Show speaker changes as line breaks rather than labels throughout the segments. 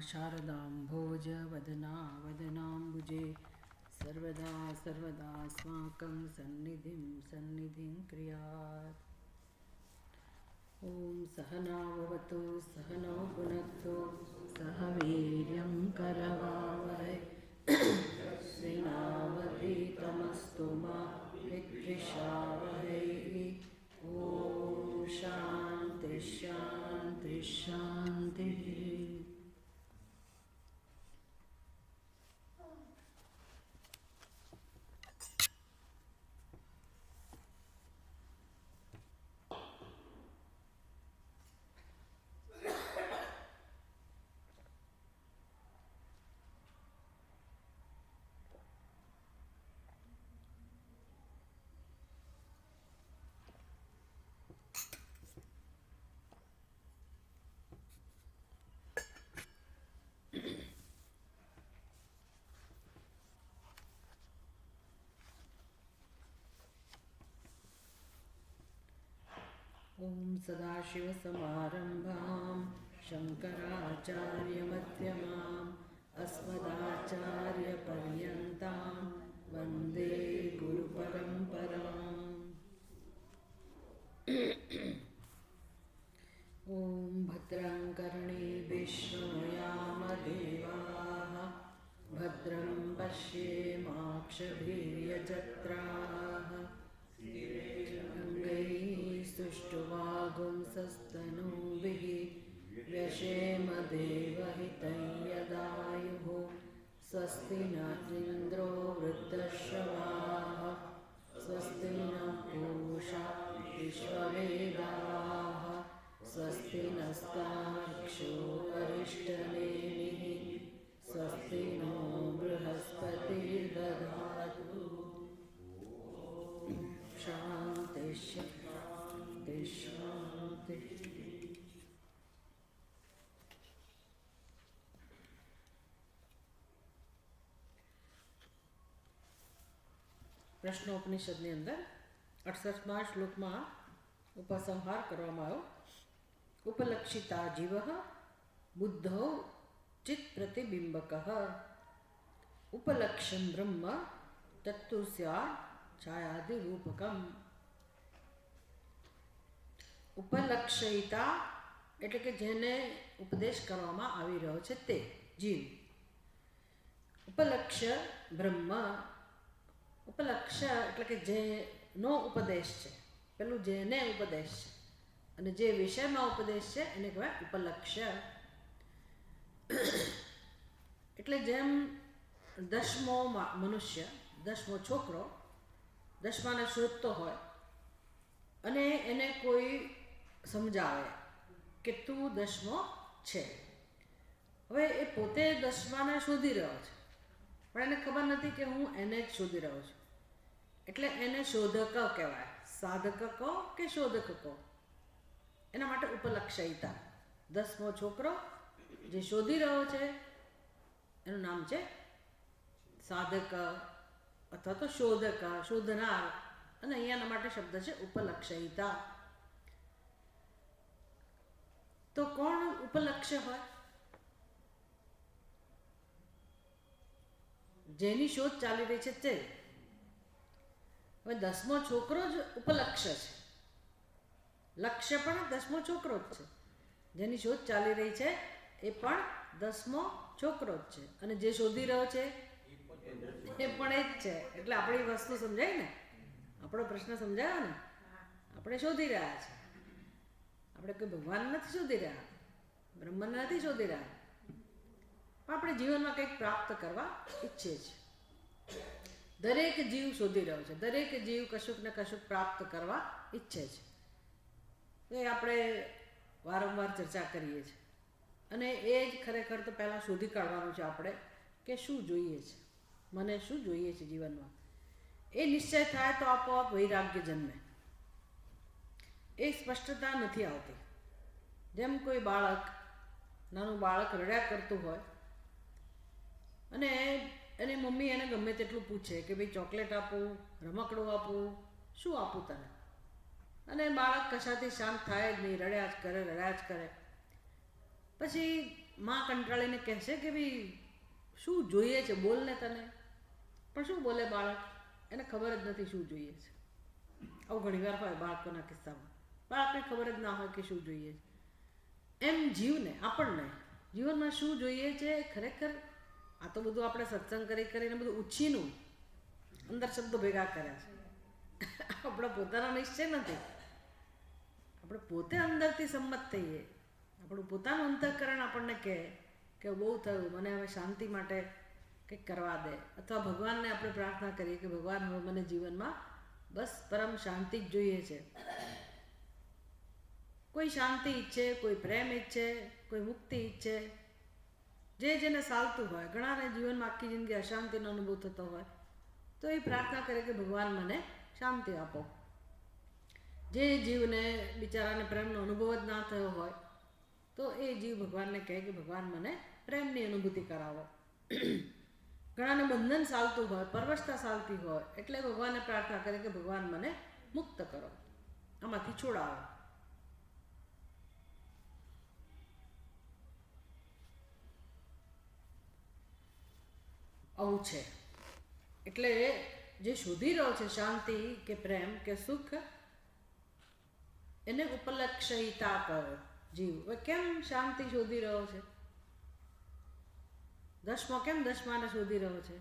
शारदाम्भोज वदना वदनाम्बुजे सर्वदा सर्वदास्माकं सन्निधिं क्रियात्। ॐ सहना भवतु सहनौ भुनक्तु सह वीर्यं करवावहै श्रीनावधीतमस्तु मा विद्विषावहै। ॐ शान्ति शान्ति शान्तिः। ॐ सदाशिवसमारम्भां शङ्कराचार्यमध्यमाम् अस्मदाचार्यपर्यन्तां वन्दे गुरुपरम्पराम्। ॐ भद्रं कर्णेभिः शृणुयाम देवाः भद्रं पश्येमाक्षभिर्यजत्राः स्तुष्टुवागुंसस्तनूभिः व्यशेम देवहितं यदायुः। स्वस्ति न इन्द्रो वृद्धश्रवाः स्वस्ति नः पूषा विश्ववेदाः स्वस्ति नस्तार्क्ष्यो अरिष्टनेमिः स्वस्ति नो बृहस्पतिर्दधातु। शान्ति शान्ति शान्ति। પ્રશ્નોપનિષદની અંદર 68મા શ્લોકમાં ઉપસંહાર કરવામાં આવ્યો. ઉપલક્ષિતા જીવ બુદ્ધો ચિત્ત પ્રતિબિંબક ઉપલક્ષમ બ્રહ્મ તત્તુસ્યા છાયાદિરૂપકમ. ઉપલક્ષયિતા એટલે કે જેને ઉપદેશ કરવામાં આવી રહ્યો છે તે જીવ. ઉપલક્ષ્ય બ્રહ્મ, ઉપલક્ષ્ય એટલે કે જેનો ઉપદેશ છે, પેલું જેને ઉપદેશ છે અને જે વિષયમાં ઉપદેશ છે એને કહેવાય ઉપલક્ષ્ય. એટલે જેમ 10મો મનુષ્ય, 10મો છોકરો 10માને શોધતો હોય અને એને કોઈ સમજાવે કે તું 10મો છે. હવે એ પોતે 10માને શોધી રહ્યો છે પણ એને ખબર નથી કે હું એને જ શોધી રહ્યો છું, એટલે એને શોધક કહેવાય. સાધક કહો કે શોધક કહો, એના માટે ઉપલક્ષયિતા. 10મો છોકરો જે શોધી રહ્યો છે એનું નામ છે સાધક અથવા તો શોધક, શોધનાર. અને અહીંયાના માટે શબ્દ છે ઉપલક્ષયિતા. તો કોણ ઉપલક્ષ્ય હોય? જેની શોધ ચાલી રહી છે તે. હવે 10મો છોકરો જ ઉપલક્ષ્ય છે, લક્ષ્ય પણ 10મો છોકરો જ છે. જેની શોધ ચાલી રહી છે એ પણ 10મો છોકરો જ છે અને જે શોધી રહ્યો છે એ પણ એ જ છે. એટલે આપણી વસ્તુ સમજાય ને, આપણો પ્રશ્ન સમજાયો ને. આપણે શોધી રહ્યા છીએ, આપણે કોઈ ભગવાન નથી શોધી રહ્યા, બ્રહ્મને નથી શોધી રહ્યા, પણ આપણે જીવનમાં કંઈક પ્રાપ્ત કરવા ઈચ્છીએ છીએ. દરેક જીવ શોધી રહ્યો છે, દરેક જીવ કશુંક ને કશુંક પ્રાપ્ત કરવા ઈચ્છે છે. એ આપણે વારંવાર ચર્ચા કરીએ છીએ અને એ જ ખરેખર તો પહેલાં શોધી કાઢવાનું છે આપણે કે શું જોઈએ છે, મને શું જોઈએ છે જીવનમાં. એ નિશ્ચય થાય તો આપોઆપ વૈરાગ્ય જન્મે. એ સ્પષ્ટતા નથી આવતી. જેમ કોઈ બાળક, નાનું બાળક રડ્યા કરતું હોય અને એની મમ્મી એને ગમે તેટલું પૂછે કે ભાઈ ચોકલેટ આપું, રમકડું આપું, શું આપું તને, અને બાળક કશાથી શાંત થાય જ નહીં, રડ્યા જ કરે. પછી માં કંટાળીને કહેશે કે ભાઈ શું જોઈએ છે બોલ ને તને, પણ શું બોલે બાળક, એને ખબર જ નથી શું જોઈએ છે. આવું ઘણીવાર હોય બાળકોના કિસ્સામાં, બાળકને ખબર જ ના હોય કે શું જોઈએ છે. એમ જીવને, આપણને જીવનમાં શું જોઈએ છે ખરેખર, આ તો બધું આપણે સત્સંગ કરીને બધું ઉછીનું અંદર શબ્દો ભેગા કર્યા છે. આપણા પોતાના નિશ્ચય નથી, આપણે પોતે અંદરથી સંમત થઈએ, આપણું પોતાનું અંતઃકરણ આપણને કહે કે બહુ થયું, મને હવે શાંતિ માટે કંઈક કરવા દે, અથવા ભગવાનને આપણે પ્રાર્થના કરીએ કે ભગવાન હવે મને જીવનમાં બસ પરમ શાંતિ જ જોઈએ છે. કોઈ શાંતિ ઈચ્છે, કોઈ પ્રેમ ઈચ્છે, કોઈ મુક્તિ ઈચ્છે, જેને ચાલતું હોય. ઘણાને જીવનમાં આખી જિંદગી અશાંતિનો અનુભવ થતો હોય તો એ પ્રાર્થના કરે કે ભગવાન મને શાંતિ આપો. જે જીવને બિચારાને પ્રેમનો અનુભવ જ ના થયો હોય તો એ જીવ ભગવાનને કહે કે ભગવાન મને પ્રેમની અનુભૂતિ કરાવો. ઘણાને બંધન ચાલતું હોય, પરવશતા ચાલતી હોય, એટલે ભગવાનને પ્રાર્થના કરે કે ભગવાન મને મુક્ત કરો, આમાંથી છોડાવો. આવું છે. એટલે જે શોધી રહ્યો છે શાંતિ કે પ્રેમ કે સુખ, એને ઉપલક્ષયિતા કહે જીવ. હવે કેમ શાંતિ શોધી રહ્યો છે? કેમ દસમાને શોધી રહ્યો છે?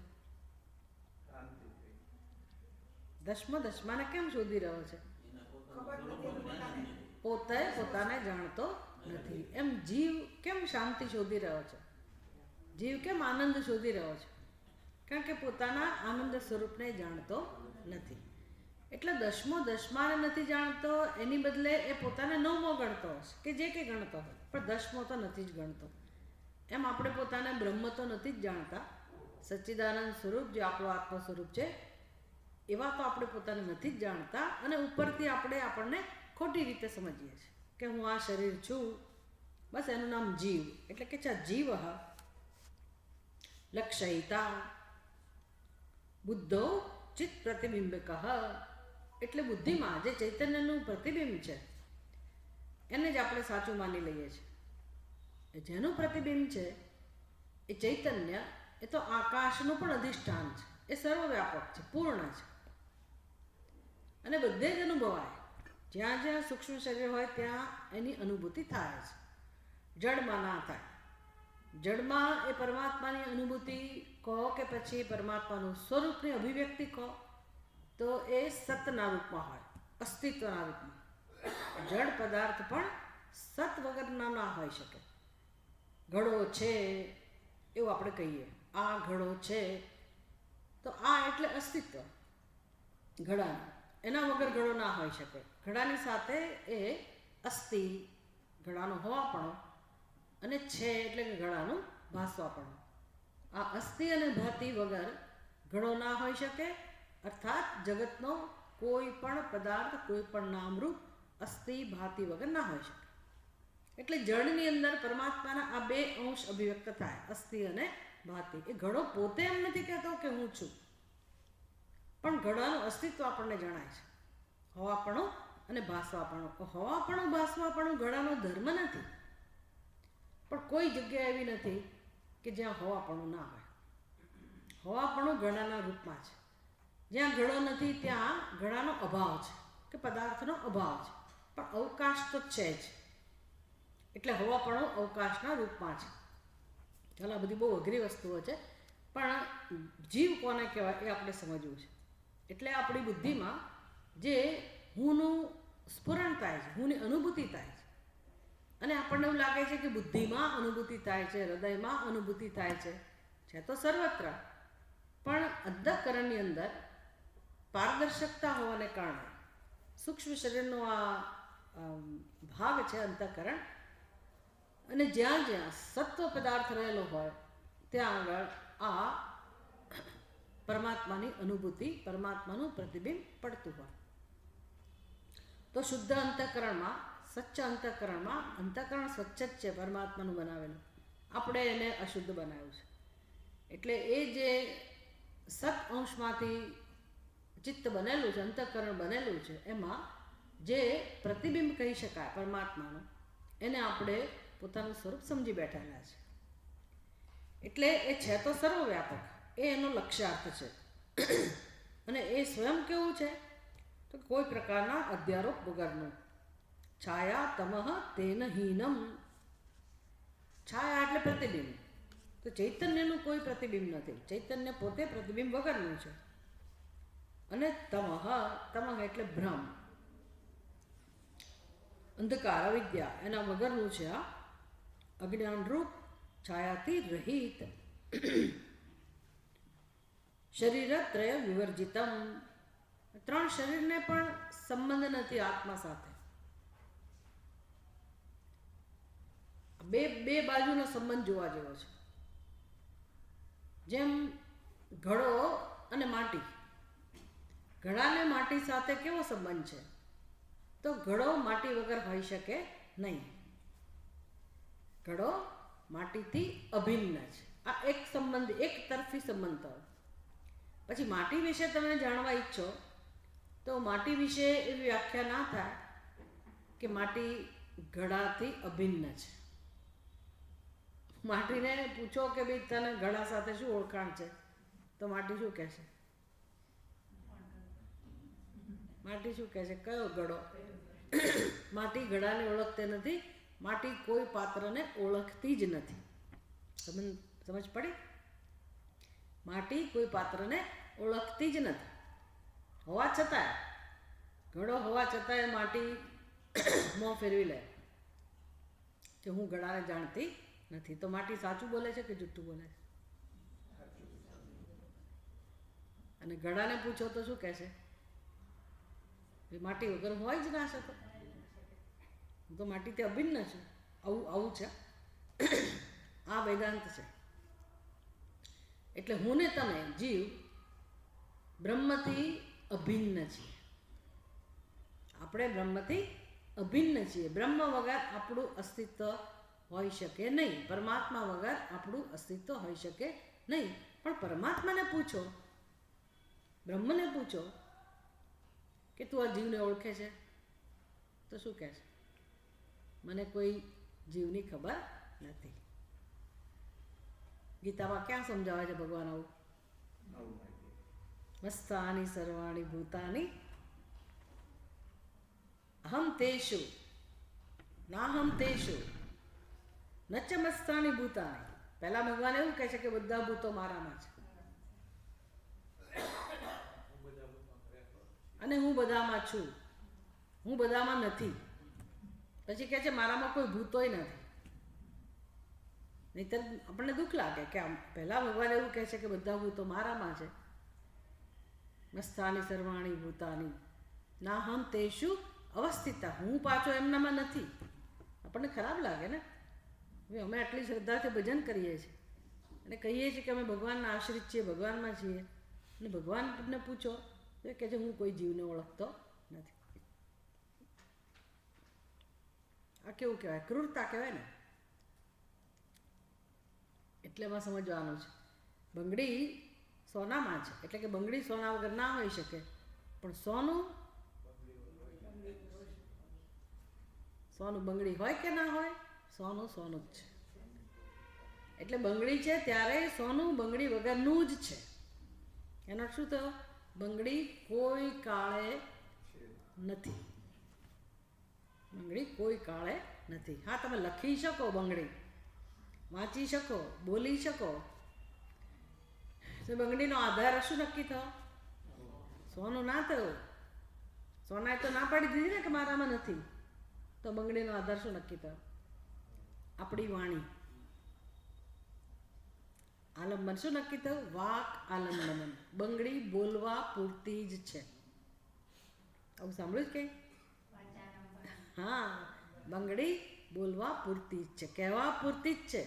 દસમાને કેમ શોધી રહ્યો છે? પોતાને જાણતો નથી. એમ જીવ કેમ શાંતિ શોધી રહ્યો છે? જીવ કેમ આનંદ શોધી રહ્યો છે? કારણ કે પોતાના આનંદ સ્વરૂપને જાણતો નથી. એટલે દસમાને નથી જાણતો, એની બદલે એ પોતાને 9મો ગણતો હશે કે જે કંઈ ગણતો હોય, પણ 10મો તો નથી જ ગણતો. એમ આપણે પોતાને બ્રહ્મ તો નથી જ જાણતા, સચ્ચિદાનંદ સ્વરૂપ જે આપણો આત્મ સ્વરૂપ છે એવા તો આપણે પોતાને નથી જ જાણતા. અને ઉપરથી આપણને ખોટી રીતે સમજીએ છીએ કે હું આ શરીર છું, બસ એનું નામ જીવ. એટલે કે છે જીવ લક્ષયિતા બુદ્ધો ચિત્ત પ્રતિબિંબક. એટલે બુદ્ધિમાં જે ચૈતન્યનું પ્રતિબિંબ છે એને જ આપણે સાચું માની લઈએ છીએ. જેનું પ્રતિબિંબ છે એ ચૈતન્ય, એ તો આકાશનું પણ અધિષ્ઠાન છે, એ સર્વવ્યાપક છે, પૂર્ણ છે અને બધે જ અનુભવાય. જ્યાં જ્યાં સૂક્ષ્મ શરીર હોય ત્યાં એની અનુભૂતિ થાય છે, જડમાં ના થાય. જડમાં એ પરમાત્માની અનુભૂતિ કહો કે પછી પરમાત્માનું સ્વરૂપની અભિવ્યક્તિ કહો તો એ સતના રૂપમાં હોય, અસ્તિત્વના રૂપમાં. જડ પદાર્થ પણ સત વગરના ના હોઈ શકે. ઘડો છે એવું આપણે કહીએ, આ ઘડો છે તો આ એટલે અસ્તિત્વ ઘડાનું, એના વગર ઘડો ના હોઈ શકે. ઘડાની સાથે એ અસ્થિ, ઘડાનો હોવાપણો, અને છે એટલે કે ઘડાનું ભાસવાપણું. આ અસ્થિ અને ભાતિ વગર ઘડો ના હોઈ શકે. અર્થાત જગતનો કોઈ પણ પદાર્થ, કોઈ પણ નામરૂપ અસ્થિ ભાતિ વગર ના હોઈ શકે. એટલે જળની અંદર પરમાત્માના આ બે અંશ અભિવ્યક્ત થાય, અસ્થિ અને ભાતિ. એ ઘડો પોતે એમ નથી કહેતો કે હું છું, પણ ઘડાનું અસ્તિત્વ આપણને જણાય છે, હોવાપણું અને ભાસવાપણું. હોવાપણું ભાસવાપણું ઘડાનો ધર્મ નથી, પણ કોઈ જગ્યા એવી નથી કે જ્યાં હોવાપણું ના હોય. હોવાપણું ઘડાના રૂપમાં છે. જ્યાં ઘડો નથી ત્યાં ઘડાનો અભાવ છે કે પદાર્થનો અભાવ છે, પણ અવકાશ તો છે જ. એટલે હોવાપણું અવકાશના રૂપમાં છે. ચાલો, આ બધી બહુ અઘરી વસ્તુઓ છે, પણ જીવ કોને કહેવાય એ આપણે સમજવું છે. એટલે આપણી બુદ્ધિમાં જે હુંનું સ્ફુરણ થાય છે, હુંની અનુભૂતિ થાય છે, અને આપણને એવું લાગે છે કે બુદ્ધિમાં અનુભૂતિ થાય છે, હૃદયમાં અનુભૂતિ થાય છે તો સર્વત્ર. પણ અંતઃકરણની અંદર પારદર્શકતા હોવાને કારણે સૂક્ષ્મ શરીરનો આ ભાગ છે અંતઃકરણ, અને જ્યાં જ્યાં સત્વ પદાર્થ રહેલો હોય ત્યાં આગળ આ પરમાત્માની અનુભૂતિ, પરમાત્માનું પ્રતિબિંબ પડતું હોય. તો શુદ્ધ અંતઃકરણમાં, સચ્ચ અંતઃકરણમાં, અંતઃકરણ સ્વચ્છ જ છે, પરમાત્માનું બનાવેલું. આપણે એને અશુદ્ધ બનાવ્યું છે. એટલે એ જે સત અંશમાંથી ચિત્ત બનેલું છે, અંતઃકરણ બનેલું છે, એમાં જે પ્રતિબિંબ કહી શકાય પરમાત્માનું, એને આપણે પોતાનું સ્વરૂપ સમજી બેઠેલા છે. એટલે એ છે તો સર્વવ્યાપક, એ એનો લક્ષ્યાર્થ છે. અને એ સ્વયં કેવું છે તો કોઈ પ્રકારના અધ્યારોપ વગરનું. છાયા તમઃ તેન હીનમ. છાયા એટલે પ્રતિબિંબ, તો ચૈતન્યનું કોઈ પ્રતિબિંબ નથી, ચૈતન્ય પોતે પ્રતિબિંબ વગરનું છે. અને તમઃ, તમઃ એટલે ભ્રમ, અંધકાર, અવિદ્યા, એના વગરનું છે આ અજ્ઞાનરૂપ છાયાથી રહિત. શરીરત્રય વિવર્જિતમ. ત્રણ શરીરને પણ સંબંધ નથી આત્મા સાથે. બે બે બાજુનો સંબંધ જોવા જેવો છે. જેમ ઘડો અને માટી, ઘડાને માટી સાથે કેવો સંબંધ છે તો ઘડો માટી વગર હોઈ શકે નહીં. ઘડો માટીથી અભિન્ન છે. આ એક સંબંધ, એક તરફી સંબંધ થયો. પછી માટી વિશે તમે જાણવા ઈચ્છો તો માટી વિશે એવી વ્યાખ્યા ના થાય કે માટી ઘડાથી અભિન્ન છે. માટીને પૂછો કે ભાઈ તને ઘડા સાથે શું ઓળખાણ છે, તો માટી શું કહેશે? માટી શું કહે છે? કયો ઘડો? માટી ઘડાને ઓળખતી નથી, માટી કોઈ પાત્રને ઓળખતી જ નથી. સમજ પડી? માટી કોઈ પાત્રને ઓળખતી જ નથી. હોવા છતાંય, ઘડો હોવા છતાંય માટી મોં ફેરવી લે કે હું ઘડાને જાણતી નથી. તો માટી સાચું બોલે છે કે જુઠ્ઠું બોલે છે? અને ઘડાને પૂછો તો શું કહેશે? માટી વગર હોય જ ના શકો, હું તો માટીથી અભિન્ન છું. આવું છે, આ વેદાંત છે. એટલે હું ને તમે જીવ બ્રહ્મથી અભિન્ન છીએ. આપણે બ્રહ્મથી અભિન્ન છીએ. બ્રહ્મ વગર આપણું અસ્તિત્વ હોઈ શકે નહીં, પરમાત્મા વગર આપણું અસ્તિત્વ હોઈ શકે નહીં. પણ પરમાત્માને પૂછો, બ્રહ્મને પૂછો કે તું આ જીવને ઓળખે છે, તો શું કહે છે? મને કોઈ જીવની ખબર નથી. ગીતામાં ક્યાં સમજાવે છે ભગવાન આવું? મસ્તાની સર્વાણી ભૂતાની અહમ તેષુ નાહમ તેષુ નચ મસ્તાની ભૂતાની. પહેલા ભગવાન એવું કહે છે કે બધા ભૂતો મારામાં છે અને હું બધામાં છું, હું બધામાં નથી. પછી કહે છે મારામાં કોઈ ભૂતોય નથી. નહીંતર આપણને દુઃખ લાગે કે આમ પહેલા ભગવાન એવું કહે છે કે બધા ભૂતો મારામાં છે. મસ્તાની સર્વાણી ભૂતાની નાહમ તેષુ અવસ્થિતા. હું પાછો એમનામાં નથી. આપણને ખરાબ લાગે ને. હવે અમે આટલી શ્રદ્ધાથી ભજન કરીએ છીએ અને કહીએ છીએ કે અમે ભગવાનના આશ્રિત છીએ, ભગવાનમાં છીએ, અને ભગવાનને પૂછો તો કહે છે હું કોઈ જીવને ઓળખતો નથી. આ કેવું કહેવાય? ક્રૂરતા કહેવાય ને. એટલે એમાં સમજવાનું છે. બંગડી સોનામાં છે, એટલે કે બંગડી સોના વગર ના હોઈ શકે, પણ સોનું બંગડી હોય કે ના હોય, સોનું સોનું જ છે. એટલે બંગડી છે ત્યારે સોનું બંગડી વગરનું જ છે. એનો શું થયો? બંગડી કોઈ કાળે નથી. બંગડી કોઈ કાળે નથી. હા, તમે લખી શકો, બંગડી વાંચી શકો, બોલી શકો, તો બંગડીનો આધાર શું નક્કી થયો? સોનું ના થયું. સોનાએ તો ના પાડી દીધી ને કે મારામાં નથી. તો બંગડીનો આધાર શું નક્કી થયો? આપણી વાણી. આલંબન શું નક્કી થયું? વાક આલંબન. બંગડી બોલવા પૂરતી જ છે. આવું સાંભળ્યું જ કઈ? હા, બંગડી બોલવા પૂરતી જ છે, કહેવા પૂરતી જ છે.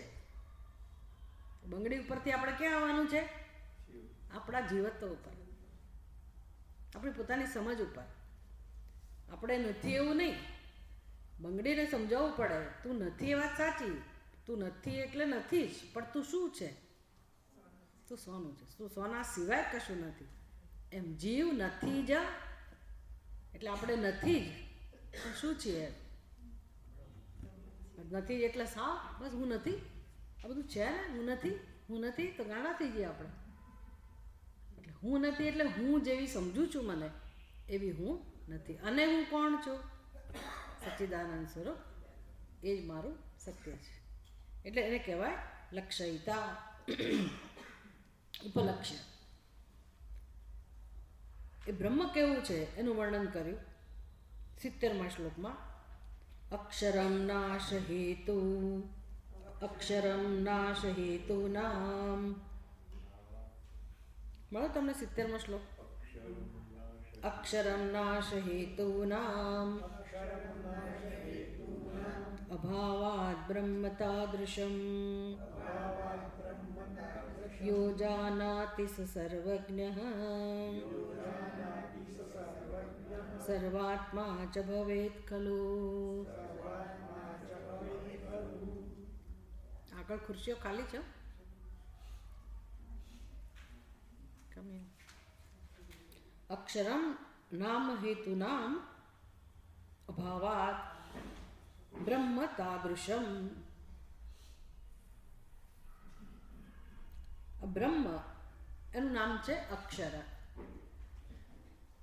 બંગડી ઉપરથી આપણે ક્યાં આવવાનું છે? આપણા જીવત્વ ઉપર, આપણી પોતાની સમજ ઉપર. આપણે નથી એવું નહીં. બંગડીને સમજાવવું પડે, તું નથી એ વાત સાચી, તું નથી એટલે નથી જ, પણ તું શું છે? તું સોનું છે. તું સોના સિવાય કશું નથી. એમ જીવ નથી જ, એટલે આપણે નથી જ. શું છીએ? નથી એટલે સાવ બસ હું નથી. આ બધું છે ને, હું નથી. હું નથી તો ગાણા થઈ જઈએ આપણે. એટલે હું નથી એટલે હું જેવી સમજું છું મને એવી હું નથી. અને હું કોણ છું? સચ્ચિદાનંદ સ્વરૂપ, એ જ મારું સત્ય છે. એટલે એને કહેવાય લક્ષયિતા, ઉપલક્ષ્ય. એ બ્રહ્મ કેવું છે એનું વર્ણન કર્યું 70મા શ્લોકમાં. અક્ષરમ નાશ હેતુ, અક્ષરમ નાશ હેતુ નામ. મળો તમને 70મો શ્લોક. અક્ષરમ નાશ હેતુ નામ અભાવાદ બ્રહ્મ તાદૃશમ યો જાનાતિ સ સર્વજ્ઞઃ સર્વાત્મા ચ ભવેત ખલુ. આગળ ખુરશીઓ ખાલી છે. અક્ષરમ નામ હેતુ નામ અભાવાત બ્રહ્મ તાદૃશમ. બ્રહ્મ એનું નામ છે અક્ષર.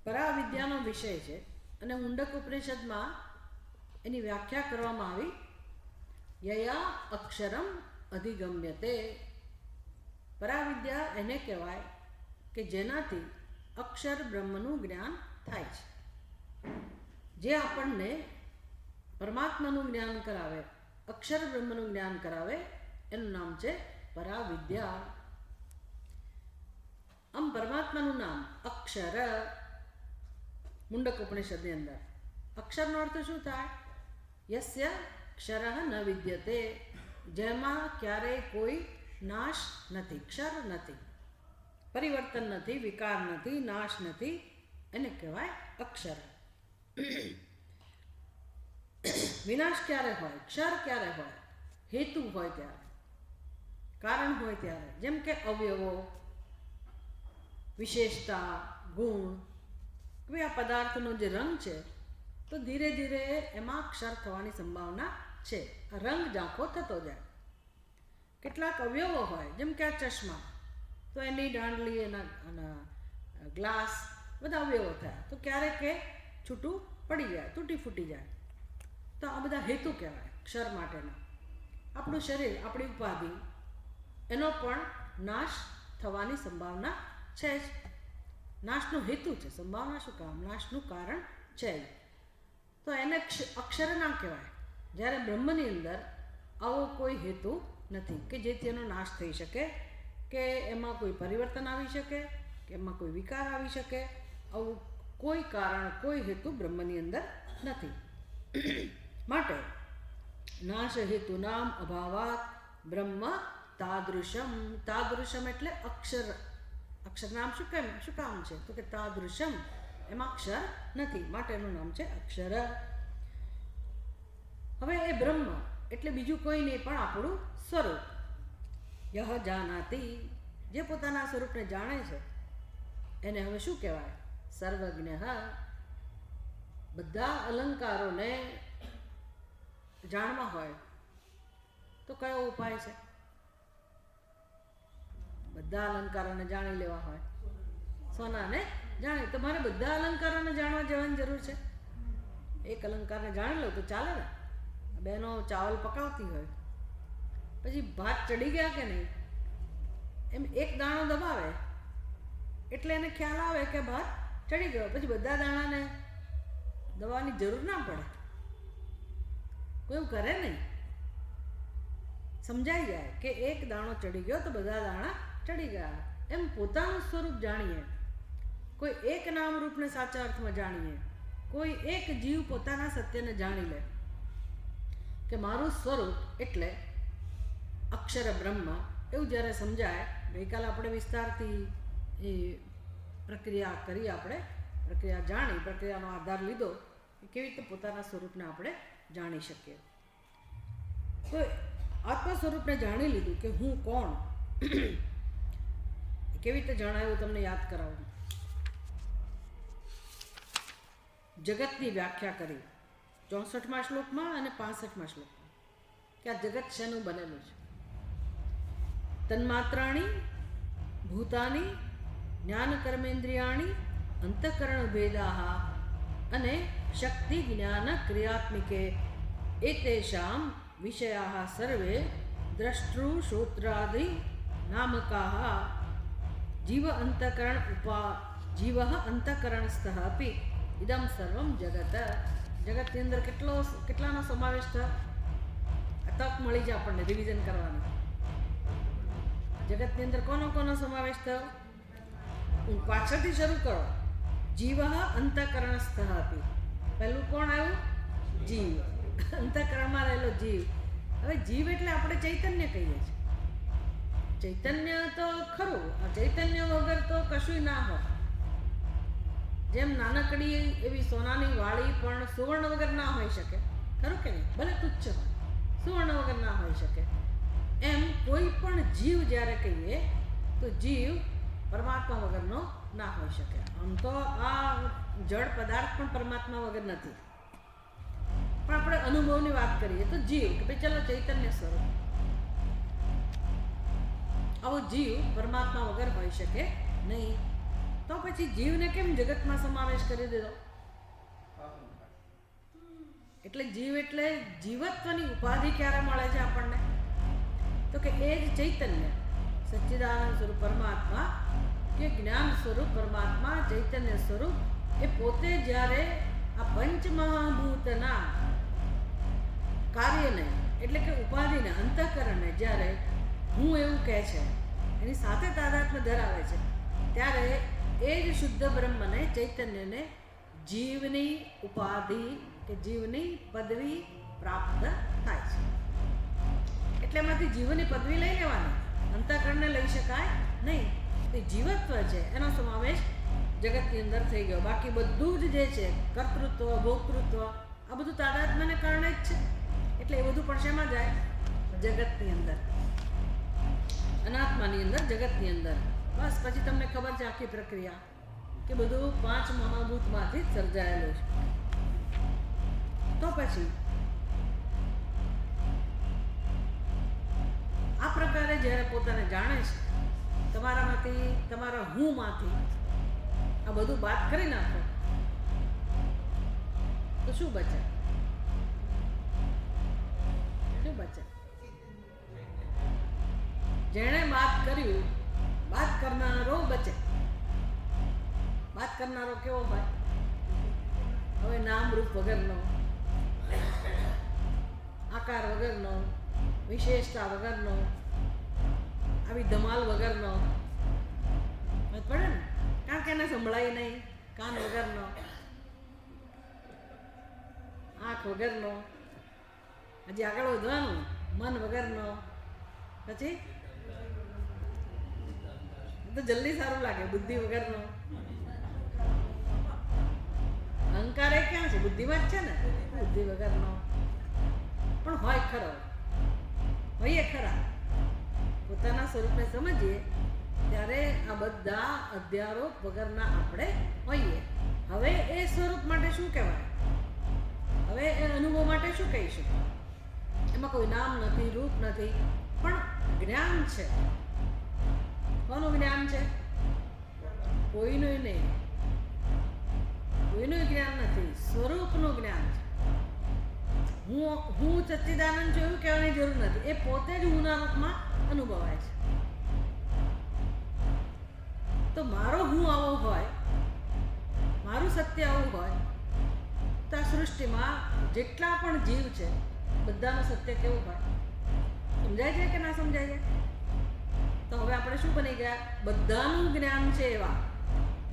પરાવિદ્યાનો વિષય છે અને મુંડક ઉપનિષદમાં એની વ્યાખ્યા કરવામાં આવી યયા અક્ષરમ અધિગમ્યતે. પરાવિદ્યા એને કહેવાય કે જેનાથી અક્ષર બ્રહ્મનું જ્ઞાન થાય છે. જે આપણને પરમાત્માનું જ્ઞાન કરાવે, અક્ષર બ્રહ્મનું જ્ઞાન કરાવે, એનું નામ છે પરાવિદ્યા. આમ પરમાત્માનું નામ અક્ષર મુંડક ઉપનિષદની અંદર. અક્ષરનો અર્થ શું થાય? યસ્ય ક્ષરઃ ન વિદ્યતે, જેમાં ક્યારેય કોઈ નાશ નથી, ક્ષર નથી, પરિવર્તન નથી, વિકાર નથી, નાશ નથી, એને કહેવાય અક્ષર. વિનાશ ક્યારે હોય? ક્ષર ક્યારે હોય? હેતુ હોય ત્યારે, કારણ હોય ત્યારે. જેમ કે અવયવો, વિશેષતા, ગુણ, કે આ પદાર્થનો જે રંગ છે તો ધીરે ધીરે એમાં ક્ષર થવાની સંભાવના છે. રંગ ઝાંખો થતો જાય. કેટલાક અવયવો હોય જેમ કે આ ચશ્મા, તો એની દાંડલી, એના ગ્લાસ, બધા અવયવો થયા તો ક્યારેક એ છૂટું પડી જાય, તૂટી ફૂટી જાય. તો આ બધા હેતુ કહેવાય ક્ષર માટેના. આપણું શરીર, આપણી ઉપાધિ, એનો પણ નાશ થવાની સંભાવના છે જ. નાશનો હેતુ છે, સંભાવના શું કામ? નાશનું કારણ છે. તો એને અક્ષર ના કહેવાય. જ્યારે બ્રહ્મની અંદર આવો કોઈ હેતુ નથી કે જેથી એનો નાશ થઈ શકે, કે એમાં કોઈ પરિવર્તન આવી શકે, કે એમાં કોઈ વિકાર આવી શકે. આવું કોઈ કારણ, કોઈ હેતુ બ્રહ્મની અંદર નથી. માટે નાશ હેતુ નામ અભાવાત બ્રહ્મ તાદૃશમ. તાદૃશમ એટલે અક્ષર. અક્ષર નામ શું કામ છે? તો કે તાદૃશમ, એમાં અક્ષર નથી, માટે એનું નામ છે અક્ષર. હવે એ બ્રહ્મ એટલે બીજું કોઈ નહીં પણ આપણું સ્વરૂપ. યહ જાનાતિ, જે પોતાના સ્વરૂપને જાણે છે એને હવે શું કહેવાય? સર્વજ્ઞ. બધા અલંકારોને જાણવા હોય તો કયો ઉપાય છે? બધા અલંકારોને જાણી લેવા હોય, સોનાને જાણી, તો મારે બધા અલંકારોને જાણવા જવાની જરૂર છે? એક અલંકારને જાણી લો તો ચાલે ને. બહેનો ચાવલ પકાવતી હોય, પછી ભાત ચડી ગયા કે નહીં, એમ એક દાણો દબાવે એટલે એને ખ્યાલ આવે કે ભાત ચડી ગયો. પછી બધા દાણાને દબાવવાની જરૂર ના પડે, કોઈ કરે નહીં, સમજાઈ જાય કે એક દાણો ચડી ગયો તો બધા દાણા ચડી ગયા. એમ પોતાનું સ્વરૂપ જાણીએ, કોઈ એક નામ રૂપને સાચા અર્થમાં જાણીએ, કોઈ એક જીવ પોતાના સત્યને જાણી લે કે મારું સ્વરૂપ એટલે અક્ષર બ્રહ્મ, એવું જ્યારે સમજાય. ગઈકાલે આપણે વિસ્તારથી એ પ્રક્રિયા કરી, આપણે પ્રક્રિયા જાણી, પ્રક્રિયાનો આધાર લીધો કે કેવી રીતે પોતાના સ્વરૂપને આપણે જાણી શકીએ. તો આત્મ સ્વરૂપને જાણી લીધું કે હું કોણ, કેવી રીતે જણાયું તમને યાદ કરાવું. જગતની વ્યાખ્યા કરી 64મા શ્લોકમાં અને 65મા શ્લોકમાં કે આ જગત શેનું બનેલું છે. તન્માત્રાણી ભૂતાની જ્ઞાન કર્મેન્દ્રિયાણી અંતઃકરણ ભેદાઃ અને શક્તિ જ્ઞાન ક્રિયાત્મિકે એતેષાં વિષયાઃ સર્વે દ્રષ્ટૃ શ્રોત્રાદિ નામકાઃ જીવ અંતઃકરણસ્થઃ અપી ઇદમ સર્વમ જગત. જગતની અંદર કેટલાનો સમાવેશ થયો? તક મળી છે આપણને રિવિઝન કરવાની. જગતની અંદર કોનો સમાવેશ થયો? હું પાછળથી શરૂ કરો. જીવ અંતઃકરણસ્થ અપી. પહેલું કોણ આવ્યું? જીવ. અંતઃકરણમાં રહેલો જીવ. હવે જીવ એટલે આપણે ચૈતન્ય કહીએ છીએ. ચૈતન્ય તો ખરું, ચૈતન્ય વગર તો કશું ના હોય. જેમ નાનકડી એવી સોનાની વાળી પણ સુવર્ણ વગર ના હોઈ શકે, ખરું કે નહીં? ભલે તુચ્છ હોય, સુવર્ણ વગર ના હોઈ શકે. એમ કોઈ પણ જીવ જ્યારે કહીએ તો જીવ પરમાત્મા વગરનો ના હોઈ શકે. આમ તો આ જળ પદાર્થ પણ પરમાત્મા વગર નથી, પણ આપણે અનુભવની વાત કરીએ તો જીવ કે ભાઈ ચલો ચૈતન્ય સ્વરૂપ, આવો જીવ પરમાત્મા વગર હોઈ શકે નહીં. તો પછી જીવને કેમ જગતમાં સમાવેશ કરી દીધો? એટલે જીવ એટલે જીવત્વની ઉપાધિ ક્યારે મળે છે આપણને? તો કે એ જ ચૈતન્ય સચ્ચિદાનંદ સ્વરૂપ પરમાત્મા કે જ્ઞાન સ્વરૂપ પરમાત્મા ચૈતન્ય સ્વરૂપ એ પોતે જ્યારે આ પંચમહાભૂતના કાર્યને એટલે કે ઉપાધિને અંતઃકરણને જ્યારે હું એવું કહે છે, એની સાથે તાદાત્મ્ય ધરાવે છે, ત્યારે એ જ શુદ્ધ બ્રહ્મને ચૈતન્યને જીવની ઉપાધિ કે જીવની પદવી પ્રાપ્ત થાય છે. એટલે એમાંથી જીવની પદવી લઈ લેવાની, અંતઃકરણને લઈ શકાય નહીં. એ જીવત્વ છે એનો સમાવેશ જગતની અંદર થઈ ગયો. બાકી બધું જ જે છે કર્તૃત્વ ભોક્તૃત્વ આ બધું તાદાત્મ્યને કારણે જ છે. એટલે એ બધું પણ શેમાં જાય? જગતની અંદર, અનાત્માની અંદર, જગતની અંદર. બસ પછી તમને ખબર છે આખી પ્રક્રિયા કે બધું 5 મહાભૂતમાંથી જ સર્જાયેલું છે. તો પછી આ પ્રકારે જ્યારે પોતાને જાણે છે, તમારામાંથી તમારા હું માંથી આ બધું બાદ કરી નાખો તો શું બચે? શું બચે? જેણે બાદ કર્યું, બાદ કરનારો બચે. બાદ કરનારો કેવો હોય? હવે નામ રૂપ વગરનો, આકાર વગરનો, વિશેષતા વગરનો, આવી ધમાલ વગરનો પડે ને, કારણ કે એને સંભળાય નહીં. કાન વગરનો, આંખ વગરનો, હજી આગળ વધવાનું, મન વગરનો. પછી તો જલ્દી સારું લાગે. બુદ્ધિ વગરનો, અહંકાર એ ક્યાં છે? બુદ્ધિમાં જ છે ને. બુદ્ધિ વગરનો પણ હોય ખરો, હોઈએ ખરા. પોતાના સ્વરૂપને સમજીએ ત્યારે આ બધા અધ્યારોપ વગરના આપણે હોઈએ. હવે એ સ્વરૂપ માટે શું કહેવાય? હવે એ અનુભવ માટે શું કહીશું? એમાં કોઈ નામ નથી, રૂપ નથી, પણ જ્ઞાન છે. કોનું જ્ઞાન છે? કોઈનું નહીં, કોઈનું જ્ઞાન નથી, સ્વરૂપનું જ્ઞાન છે. હું સચ્ચિદાનંદ છું એવું કહેવાની જરૂર નથી. એ પોતે જ હુંના રૂપમાં અનુભવાય છે. તો મારો હું આવો હોય, મારું સત્ય આવું હોય, તો આ સૃષ્ટિમાં જેટલા પણ જીવ છે બધાનું સત્ય કેવું હોય? સમજાય છે કે ના સમજાય છે? તો હવે આપણે શું બની ગયા? બધાનું જ્ઞાન છે એવા.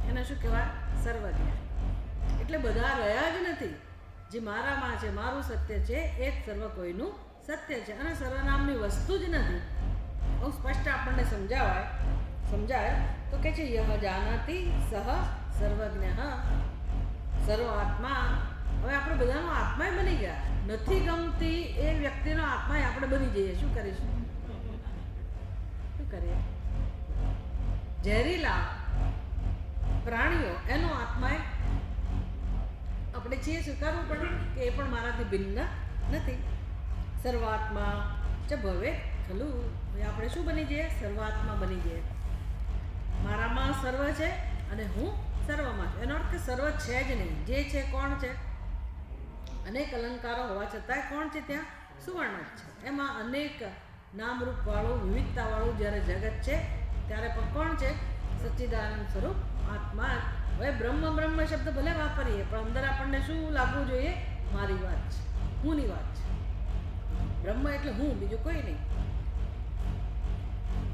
એને શું કહેવાય? સર્વજ્ઞ. એટલે બધા રહ્યા જ નથી. જે મારામાં છે, મારું સત્ય છે, એ જ સર્વ કોઈનું સત્ય છે. અને સર્વનામની વસ્તુ જ નથી. બહુ સ્પષ્ટ આપણને સમજાય તો કે છે યહ જાનાતિ સહ સર્વજ્ઞ સર્વાત્મા. હવે આપણે બધાનો આત્મા બની ગયા. નથી ગમતી એ વ્યક્તિનો આત્મા આપણે બની જઈએ. શું કરીશું? શું કરીએ? ઝેરીલા પ્રાણીઓ એનો આત્મા આપણે છીએ, સ્વીકારવું પડે કે એ પણ મારાથી ભિન્ન નથી. સર્વાત્મા ચ ભવે ખલું હવે આપણે શું બની જઈએ? સર્વાત્મા બની જઈએ. મારામાં સર્વ છે અને હું સર્વમાં છું. એનો અર્થ કે સર્વ છે જ નહીં. જે છે કોણ છે? અનેક અલંકારો હોવા છતાંય કોણ છે? ત્યાં સુવર્ણ જ છે. એમાં અનેક નામરૂપવાળું વિવિધતાવાળું જ્યારે જગત છે ત્યારે પણ કોણ છે? સચ્ચિદાનંદ સ્વરૂપ આત્મા. હવે બ્રહ્મ બ્રહ્મ શબ્દ ભલે વાપરીએ પણ અંદર આપણને શું લાગવું જોઈએ? મારી વાત છે, હુંની વાત છે. બ્રહ્મ એટલે હું, બીજું કોઈ નહીં.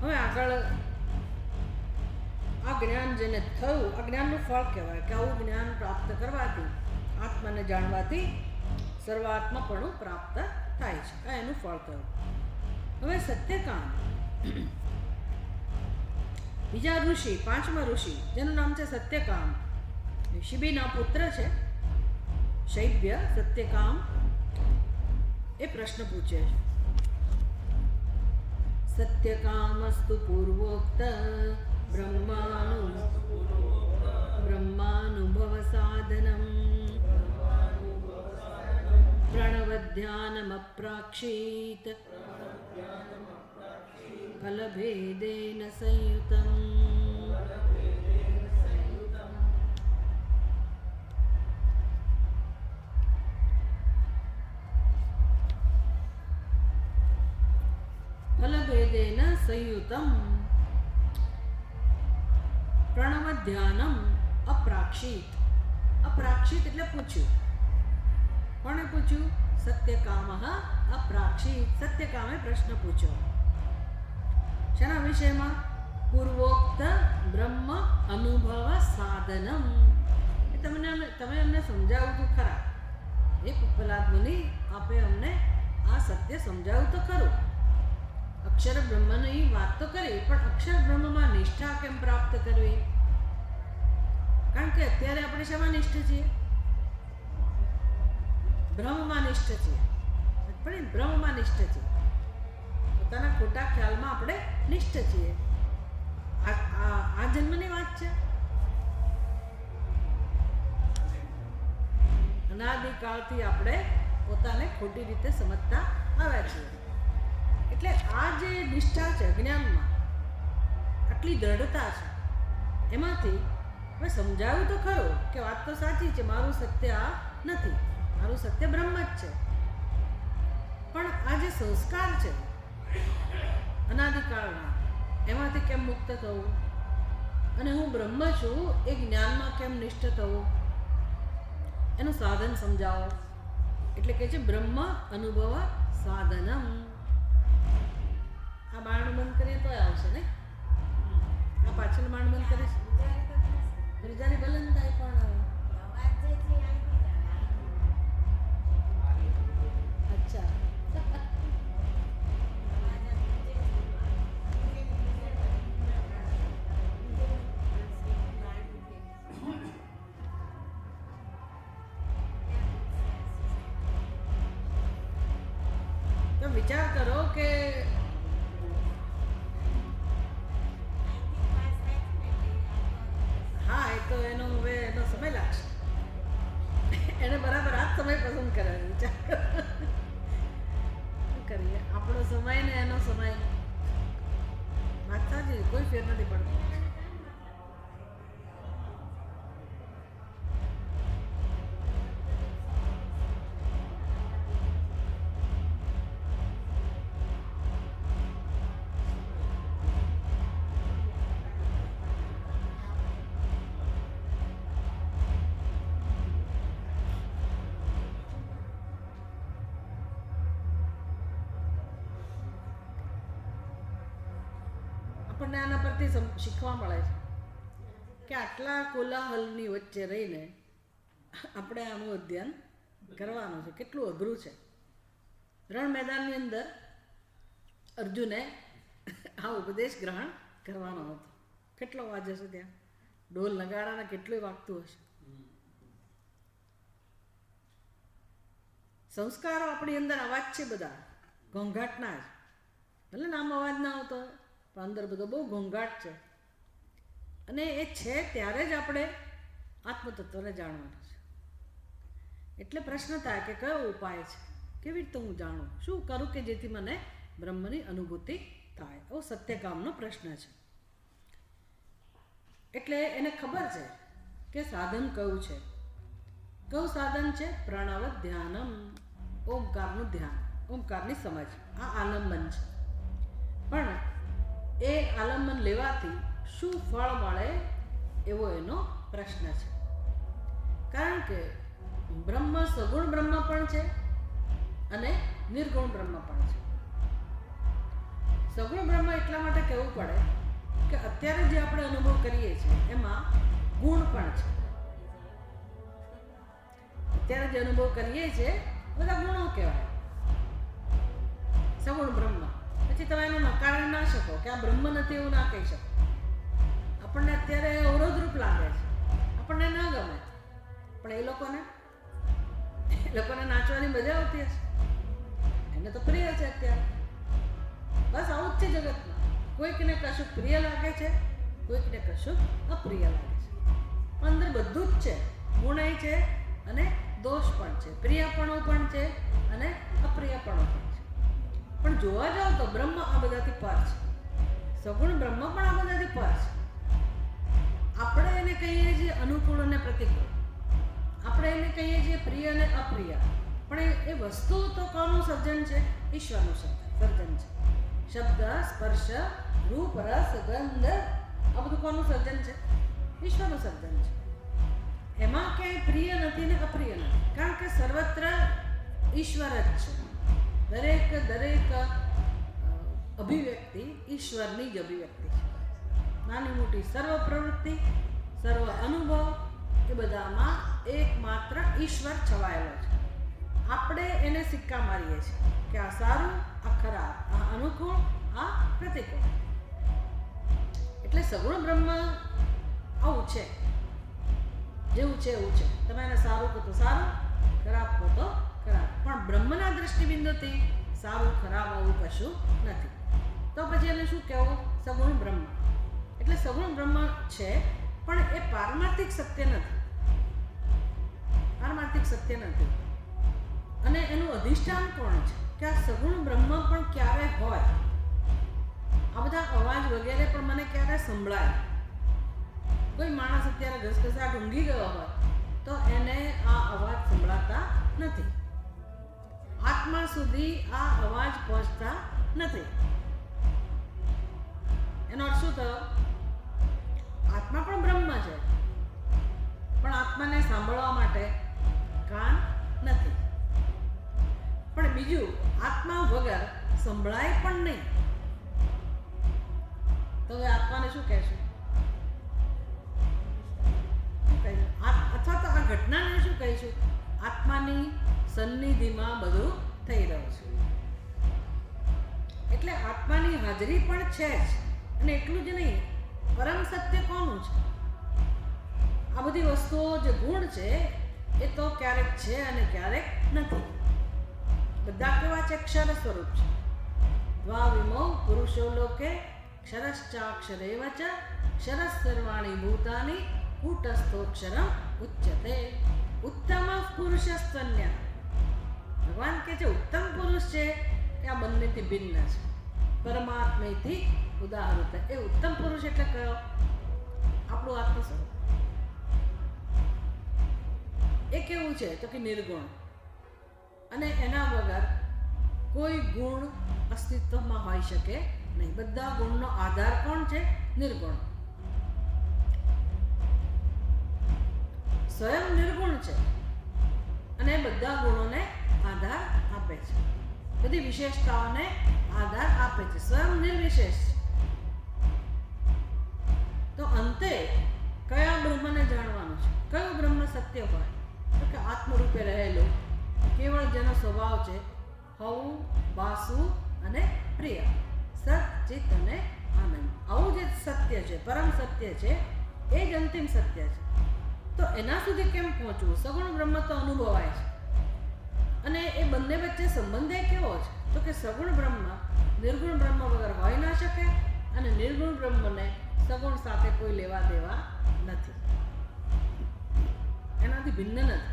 હવે આગળ આ જ્ઞાન જેને થયું, આ જ્ઞાનનું ફળ કહેવાય કે આવું જ્ઞાન પ્રાપ્ત કરવાથી, આત્માને જાણવાથી સર્વાત્મપણું પ્રાપ્ત થાય છે. આ એનું ફળ થયું. હવે સત્યકામ, બીજા ઋષિ, પાંચમા ઋષિ જેનું નામ છે સત્યકામ, શિબીના પુત્ર છે શૈબ્ય. સત્યકામ એ પ્રશ્ન પૂછે છે. સત્યકામસ્તુ પૂર્વોક્ત બ્રહ્માનુભવ સાધનમ પ્રણવધ્યાનમપ્રાક્ષીત ફલભેદેન સંયુતમ. ફલભેદેન સંયુતમ પ્રણવ ધ્યાનમ અપ્રાક્ષિત. અપ્રાક્ષિત એટલે પૂછ્યું. કોણે પૂછ્યું? સત્યકામ અપ્રાક્ષિત. સત્યકામે પ્રશ્ન પૂછ્યો. શેના વિષયમાં? પૂર્વોક્ત બ્રહ્મ અનુભવ સાધનમ. એ તમે અમને સમજાવું તો ખરા. એ પ્રહલાદ મુનિ, આપે અમને આ સત્ય સમજાવું તો ખરું. અક્ષર બ્રહ્મની વાત તો કરી, પણ અક્ષર બ્રહ્મમાં નિષ્ઠા કેમ પ્રાપ્ત કરવી? કારણ કે અત્યારે આપણે શેમાં નિષ્ઠ છીએ? બ્રહ્મમાં નિષ્ઠ છીએ. પણ બ્રહ્મમાં નિષ્ઠ છીએ. પોતાના ખોટા ખ્યાલમાં આપણે નિષ્ઠ છીએ. આ જન્મની વાત છે. અનાદિકાળથી આપણે પોતાને ખોટી રીતે સમજતા આવ્યા છીએ. એટલે આ જે નિષ્ઠા છે જ્ઞાનમાં, આટલી દ્રઢતા છે, એમાંથી હવે સમજાવ્યું તો ખરું કે વાત તો સાચી છે, મારું સત્ય આ નથી, મારું સત્ય બ્રહ્મ જ છે. પણ આ જે સંસ્કાર છે અનાદિકાળના, એમાંથી કેમ મુક્ત થવું અને હું બ્રહ્મ છું એ જ્ઞાનમાં કેમ નિષ્ઠ થવું, એનું સાધન સમજાવો. એટલે કે છે બ્રહ્મ અનુભવ સાધનમ. આ બારણું બંધ કરીએ તો આવશે ને? આ પાછળ બારણું બંધ કરીશ બીજાની બલન થાય પણ અચ્છા. તો વિચાર કરો કે હા, એ તો એનો હવે એનો સમય લાગશે. એને બરાબર આ જ સમય પસંદ કરે. વિચાર શું કરીએ? આપણો સમય ને એનો સમય વાત સાચી, કોઈ ફેર નથી પડતો. આપણને આના પરથી શીખવા મળે છે કે આટલા કોલાહલની વચ્ચે રહીને આપણે આનું અધ્યયન કરવાનું છે. કેટલું અઘરું છે. રણ મેદાનની અંદર અર્જુને આ ઉપદેશ ગ્રહણ કરવાનો હતો. કેટલો વાજે છે ત્યાં? ઢોલ નગારાને કેટલું વાગતું હશે. સંસ્કારો આપણી અંદર અવાજ છે, બધા ઘોંઘાટના જ. ભલે નામ અવાજ ના આવતો હોય પણ અંદર બધો બહુ ઘોંઘાટ છે. અને એ છે ત્યારે જ આપણે આત્મતત્વને જાણવાનું છે. એટલે પ્રશ્ન થાય કે કયો ઉપાય છે, કેવી રીતે હું જાણું, શું કરું કે જેથી મને બ્રહ્મની અનુભૂતિ થાય. એવો સત્યકામનો પ્રશ્ન છે. એટલે એને ખબર છે કે સાધન કયું છે. કયું સાધન છે? પ્રણવ ધ્યાનમ, ઓમકારનું ધ્યાન, ઓમકારની સમજ. આ આલંબન છે. પણ એ આલંબન લેવાથી શું ફળ મળે એવો એનો પ્રશ્ન છે. કારણ કે બ્રહ્મ સગુણ બ્રહ્મ પણ છે અને નિર્ગુણ બ્રહ્મ પણ છે. સગુણ બ્રહ્મ એટલા માટે કહેવું પડે કે અત્યારે જે આપણે અનુભવ કરીએ છીએ એમાં ગુણ પણ છે. અત્યારે જે અનુભવ કરીએ છીએ બધા ગુણો કહેવાય સગુણ બ્રહ્મ. પછી તમે એને નકારી ના શકો કે આ બ્રહ્મ નથી એવું ના કહી શકો. આપણને અત્યારે અવરોધરૂપ લાગે છે, આપણને ના ગમે, પણ એ લોકોને નાચવાની મજા આવતી હશે, એને તો પ્રિય છે અત્યારે. બસ આવું જ છે જગતમાં. કોઈકને કશું પ્રિય લાગે છે, કોઈકને કશું અપ્રિય લાગે છે. અંદર બધું જ છે, ગુણ છે અને દોષ પણ છે, પ્રિયપણો પણ છે અને અપ્રિયપણો પણ છે. પણ જોવા જાવ તો બ્રહ્મ આ બધાથી પર છે. સગુણ બ્રહ્મ પણ આ બધાથી પર છે. આપણે એને કહીએ છીએ અનુકૂળ અને પ્રતિકૂળ, આપણે એને કહીએ છીએ પ્રિય અને અપ્રિય, પણ એ વસ્તુ તો કોનું સર્જન છે? ઈશ્વરનું સર્જન છે. શબ્દ, સ્પર્શ, રૂપ, રસ, ગંધ, આ બધું કોનું સર્જન છે? ઈશ્વરનું સર્જન છે. એમાં ક્યાંય પ્રિય નથી ને અપ્રિય નથી, કારણ કે સર્વત્ર ઈશ્વર જ છે. દરેક અભિવ્યક્તિ ઈશ્વરની જ અભિવ્યક્તિ છે. નાની મોટી સર્વ પ્રવૃત્તિ, સર્વ અનુભવ એ બધામાં એકમાત્ર ઈશ્વર છવાયેલો છે. આપણે એને સિક્કા મારીએ છીએ કે આ સારું, આ ખરાબ, આ અનુકૂળ, આ પ્રતિકૂળ. એટલે સગુણ બ્રહ્મ આવું છે, જેવું છે એવું છે. તમે એને સારું કહો તો સારું, ખરાબ કહો તો ખરાબ. પણ બ્રહ્મના દ્રષ્ટિબિંદુથી સારું ખરાબ આવું કશું નથી. તો પછી એને શું કહેવું? સગુણ બ્રહ્મ. એટલે સગુણ બ્રહ્મ છે, પણ એ પારમાર્થિક સત્ય નથી. પારમાર્થિક સત્ય નથી. અને એનું અધિષ્ઠાન કોણ છે કે આ સગુણ બ્રહ્મ પણ ક્યારે હોય? આ બધા અવાજ વગેરે પણ મને ક્યારે સંભળાય? કોઈ માણસ અત્યારે ઘસઘસાટ ઊંઘી ગયો હોય તો એને આ અવાજ સંભળાતા નથી. આત્મા સુધી આ અવાજ પહોંચતા નથી. એનો અર્થ શું થયો? આત્મા પણ બ્રહ્મ છે, પણ આત્માને સાંભળવા માટે કાન નથી. પણ બીજું, આત્મા વગર સંભળાય પણ નહીં. તો હવે આત્માને શું કહેશું? અથવા તો આ ઘટનાને શું કહીશું? આત્માની સન્નિધિમાં બધું થઈ રહ્યું છે. એટલે આત્માની હાજરી પણ છે જ. અને એટલું જ નહીં, પરમ સત્ય કોનું છે? આ બધી વસ્તુઓ જે ગુણ છે એ તો ક્યારેક છે અને ક્યારેક નથી. બધા કેવા છે? ક્ષર સ્વરૂપ છે. દ્વાવિમૌ પુરુષો લોકે ક્ષરશ્ચાક્ષરેવ ચ ક્ષરઃ સર્વાણી ભૂતાની કૂટસ્થોક્ષરમ ઉચ્યતે. ઉત્તમ પુરુષસ્તન્ય. ભગવાન કહે છે ઉત્તમ પુરુષ છે કે આ બંનેથી ભિન્ન છે, પરમાત્માથી ઉદાહૃત. એ ઉત્તમ પુરુષ એટલે કયો? આપણું આત્મ સ્વરૂપ. એ કેવું છે? તો કે નિર્ગુણ. અને એના વગર કોઈ ગુણ અસ્તિત્વમાં હોઈ શકે નહીં. બધા ગુણનો આધાર કોણ છે? નિર્ગુણ. સ્વયં નિર્ગુણ છે અને બધા ગુણોને આધાર આપે છે, બધી વિશેષતાઓને આધાર આપે છે. સ્વયં નિર્વિશેષ. તો અંતે કયા બ્રહ્મને જાણવાનું છે? કયું બ્રહ્મ સત્ય હોય? તો કે આત્મરૂપે રહેલું કેવળ જેનો સ્વભાવ છે હવું, વાસુ અને પ્રિય, સત, ચિત્ત અને આનંદ. આવું જે સત્ય છે, પરમ સત્ય છે, એ જ અંતિમ સત્ય છે. તો એના સુધી કેમ પહોંચવું? સગુણ બ્રહ્મ તો અનુભવાય છે. અને એ બંને વચ્ચે સંબંધ કેવો છે? તો કે સગુણ બ્રહ્મ નિર્ગુણ બ્રહ્મ વગર હોઈ ના શકે અને નિર્ગુણ બ્રહ્મને સગુણ સાથે કોઈ લેવા દેવા નથી. એનાથી ભિન્ન નથી.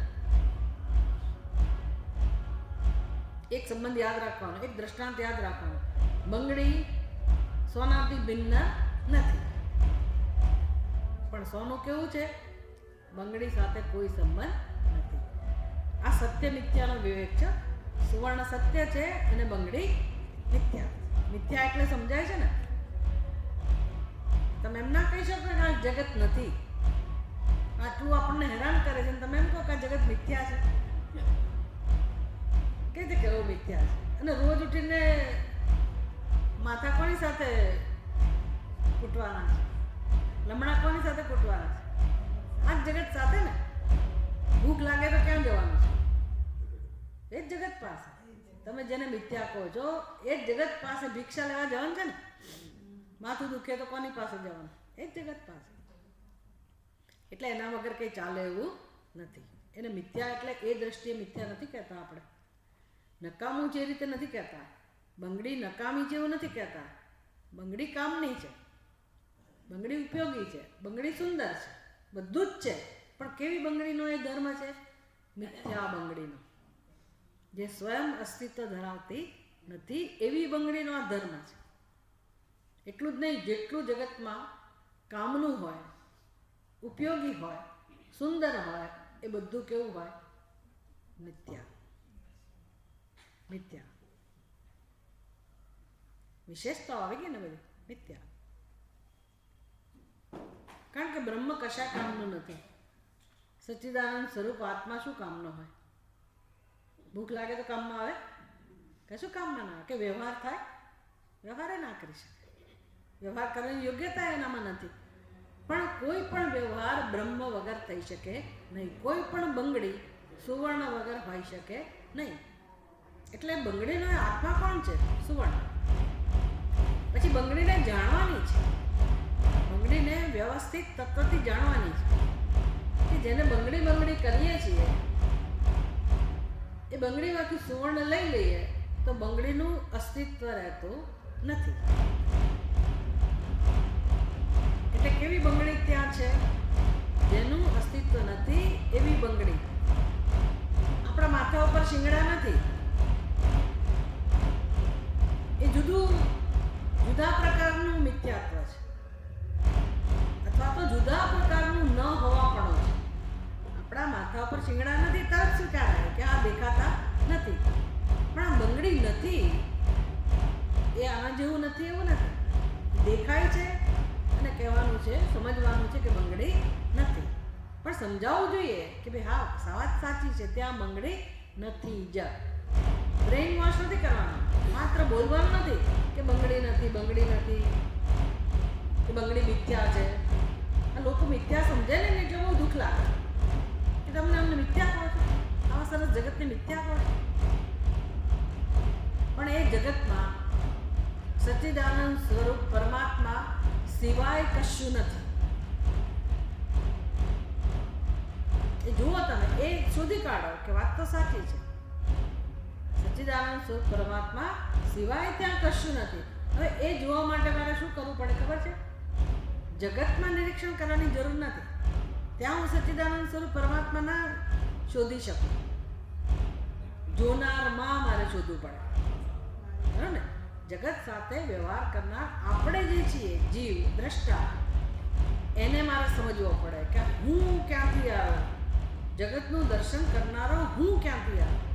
એક સંબંધ યાદ રાખવાનો, એક દ્રષ્ટાંત યાદ રાખવાનું. બંગડી સોનાથી ભિન્ન નથી, પણ સોનું કેવું છે? બંગડી સાથે કોઈ સંબંધ નથી. આ સત્ય મિથ્યાનો વિવેક છે. સુવર્ણ સત્ય છે અને બંગડી મિથ્યા. મિથ્યા એટલે સમજાય છે ને? તમે એમ ના કહી શકો કે આ જગત નથી, આટલું આપણને હેરાન કરે છે, તમે એમ કહો કે આ જગત મિથ્યા છે. કઈ રીતે કેવું મિથ્યા છે? અને રોજ ઉઠીને માથા કોની સાથે કૂટવાના છે? લમણા કોની સાથે કૂટવાના છે? આ જગત સાથે ને. ભૂખ લાગે તો ક્યાં જવાનું છે? એ જ જગત પાસે. તમે જેને મિથ્યા કહો છો એ જ જગત પાસે ભિક્ષા લેવા જવાનું છે ને. માથું દુખે તો કોની પાસે જવાનું? એ જ જગત પાસે. એટલે એના વગર કંઈ ચાલે એવું નથી. એને મિથ્યા એટલે એ દ્રષ્ટિએ મિથ્યા નથી કહેતા આપણે. નકામું જે રીતે નથી કહેતા. બંગડી નકામી જેવું નથી કહેતા. બંગડી કામની છે, બંગડી ઉપયોગી છે, બંગડી સુંદર છે, બધું જ છે. પણ કેવી બંગડીનો એ ધર્મ છે? મિથ્યા બંગડીનો, જે સ્વયં અસ્તિત્વ ધરાવતી નથી એવી બંગડીનો આ ધર્મ છે. એટલું જ નહીં, જેટલું જગતમાં કામનું હોય, ઉપયોગી હોય, સુંદર હોય, એ બધું કેવું હોય? મિથ્યા. મિથ્યા વિશેષતાઓ આવી ગઈ ને બધી. મિથ્યા. કારણ કે બ્રહ્મ કશા કામનું નથી. સચ્ચિદાનંદ સ્વરૂપ આત્મા શું કામનો હોય? ભૂખ લાગે તો કામમાં આવે? કશું કામમાં ના આવે. કે વ્યવહાર થાય? વ્યવહારે ના કરી શકે. વ્યવહાર કરવાની યોગ્યતા એનામાં નથી. પણ કોઈ પણ વ્યવહાર બ્રહ્મ વગર થઈ શકે નહીં. કોઈ પણ બંગડી સુવર્ણ વગર હોઈ શકે નહીં. એટલે બંગડીનો આત્મા કોણ છે? સુવર્ણ. પછી બંગડીને જાણવાની છે. બંગડીને વ્યવસ્થિત તત્વથી જાણવાની છે. કે જેને બંગડી કરીએ છીએ એ બંગડીમાંથી સુવર્ણ લઈ લઈએ તો બંગડીનું અસ્તિત્વ રહેતું નથી. એટલે કેવી બંગડી ત્યાં છે? જેનું અસ્તિત્વ નથી એવી બંગડી. આપણા માથા ઉપર શિંગડા નથી, એ જુદા પ્રકારનું મિથ્યાત્વ છે, અથવા તો જુદા પ્રકારનું ન હોવાપણું છે. આપણા માથા ઉપર શિંગડા નથી તરત સ્વીકારાય કે આ દેખાતા નથી. પણ આ બંગડી નથી એ આના જેવું નથી એવું નથી. દેખાય છે અને કહેવાનું છે, સમજવાનું છે કે બંગડી નથી. પણ સમજાવવું જોઈએ કે ભાઈ હા, વાત સાચી છે, ત્યાં બંગડી નથી જ. બ્રેઇન વોશ નથી કરવાનું. માત્ર બોલવાનું નથી કે બંગડી નથી, બંગડી નથી, કે બંગડી મિથ્યા છે. આ લોકો મિથ્યા સમજે ને એટલે બહુ દુઃખ લાગે કે તમને અમને મિથ્યા કહો છો, આવા સરસ જગતને મિથ્યા કહો છો. પણ એ જગતમાં સચ્ચિદાનંદ સ્વરૂપ પરમાત્મા સિવાય કશું નથી. એ જુઓ તમે, એ શોધી કાઢો કે વાત તો સાચી છે. સચ્ચિદાનંદ સ્વરૂપ પરમાત્મા સિવાય ત્યાં કશું નથી. હવે એ જોવા માટે મારે શું કરવું પડે ખબર છે? જગતમાં નિરીક્ષણ કરવાની જરૂર નથી. ત્યાં હું સચ્ચિદાનંદ સ્વરૂપ પરમાત્માના શોધી શકું. જોનારમાં મારે શોધવું પડે, બરાબર ને? જગત સાથે વ્યવહાર કરનાર આપણે જે છીએ, જીવ દ્રષ્ટા, એને મારે સમજવો પડે કે હું ક્યાંથી આવ્યો. જગતનું દર્શન કરનારો હું ક્યાંથી આવ્યો.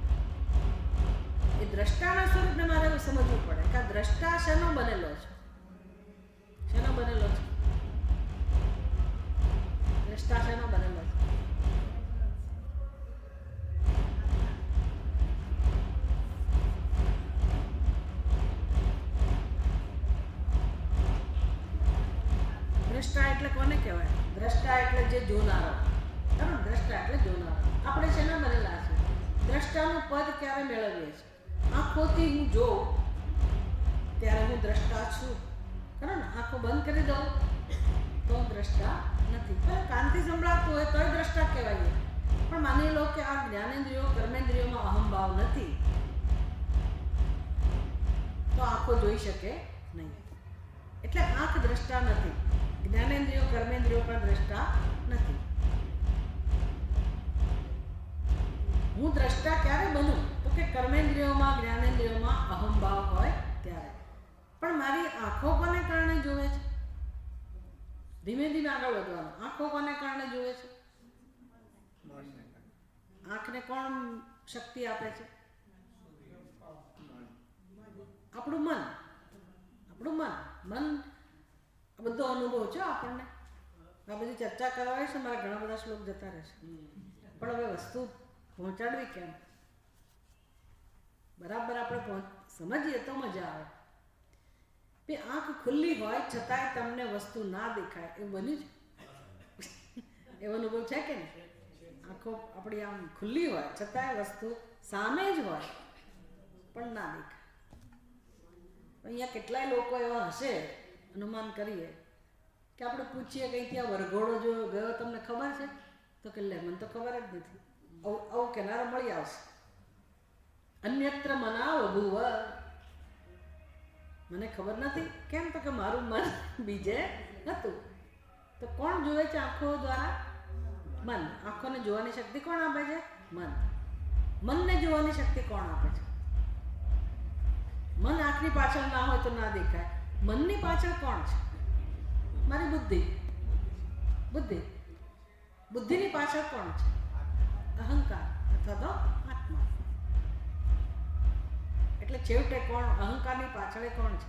એ દ્રષ્ટાના સ્વરૂપને મારે સમજવું પડે કે આ દ્રષ્ટા શેનો બનેલો છે? શેનો બનેલો છે? દ્રષ્ટા શેનો બનેલો છે? દ્રષ્ટા એટલે કોને કહેવાય? દ્રષ્ટા એટલે જે જોનારો. બરાબર? દ્રષ્ટા એટલે જોનારો. આપણે શેના બનેલા છે? દ્રષ્ટાનું પદ ક્યારે મેળવીએ છીએ? આંખોથી હું જોઉં ત્યારે હું દ્રષ્ટા છું. બરાબર ને? આંખો બંધ કરી દઉં તો દ્રષ્ટા નથી. પણ કાનથી સંભળાતું હોય તોય દ્રષ્ટા કહેવાય. પણ માની લો કે આ જ્ઞાનેન્દ્રિયો કર્મેન્દ્રિયોમાં અહંભાવ નથી તો આંખો જોઈ શકે નહીં. એટલે આંખ દ્રષ્ટા નથી. જ્ઞાનેન્દ્રિયો કર્મેન્દ્રિયો પણ દ્રષ્ટા નથી. હું દ્રષ્ટા ક્યારે બનું? તો કે કર્મેન્દ્રિયોમાં જ્ઞાનેન્દ્રિયોમાં અહંભાવ હોય ત્યારે. પણ મારી આંખો કોને કારણે જોવે છે? ધીમે ધીમે આગળ વધવાનું. આંખો કોને કારણે જોવે છે? આંખને કોણ શક્તિ આપે છે? આપણું મન. આપણું મન. મન આ બધો અનુભવ છે આપણને. આ બધી ચર્ચા કરવા છે મારા ઘણા બધા શ્લોક જતા રહેશે, પણ હવે વસ્તુ પહોંચાડવી કેમ? બરાબર આપણે સમજીએ તો મજા આવે. કે આંખ ખુલ્લી હોય છતાંય તમને વસ્તુ ના દેખાય એવું બન્યું છે? એવો અનુભવ છે કે નહીં? આંખો આપણી આમ ખુલ્લી હોય છતાંય વસ્તુ સામે જ હોય પણ ના દેખાય. અહીંયા કેટલાય લોકો એવા હશે, અનુમાન કરીએ કે આપણે પૂછીએ કંઈ ત્યાં વરઘોડો જો ગયો તમને ખબર છે? તો કે લે મને તો ખબર જ નથી. આવું કેનારો મળી આવશે. અન્યત્ર મના વભુવ, મને ખબર નથી. કેમ? તો કે મારું મન બીજે હતું. તો કોણ જોવે છે આંખો દ્વારા? મન. આંખોને જોવાની શક્તિ કોણ આપે છે? મન. મનને જોવાની શક્તિ કોણ આપે છે? મન આંખની પાછળ ના હોય તો ના દેખાય. મનની પાછળ કોણ છે? મારી બુદ્ધિ. બુદ્ધિ. બુદ્ધિની પાછળ કોણ છે? અહંકાર અથવા તો આત્મા. એટલે છેવટે કોણ? અહંકારની પાછળ કોણ છે?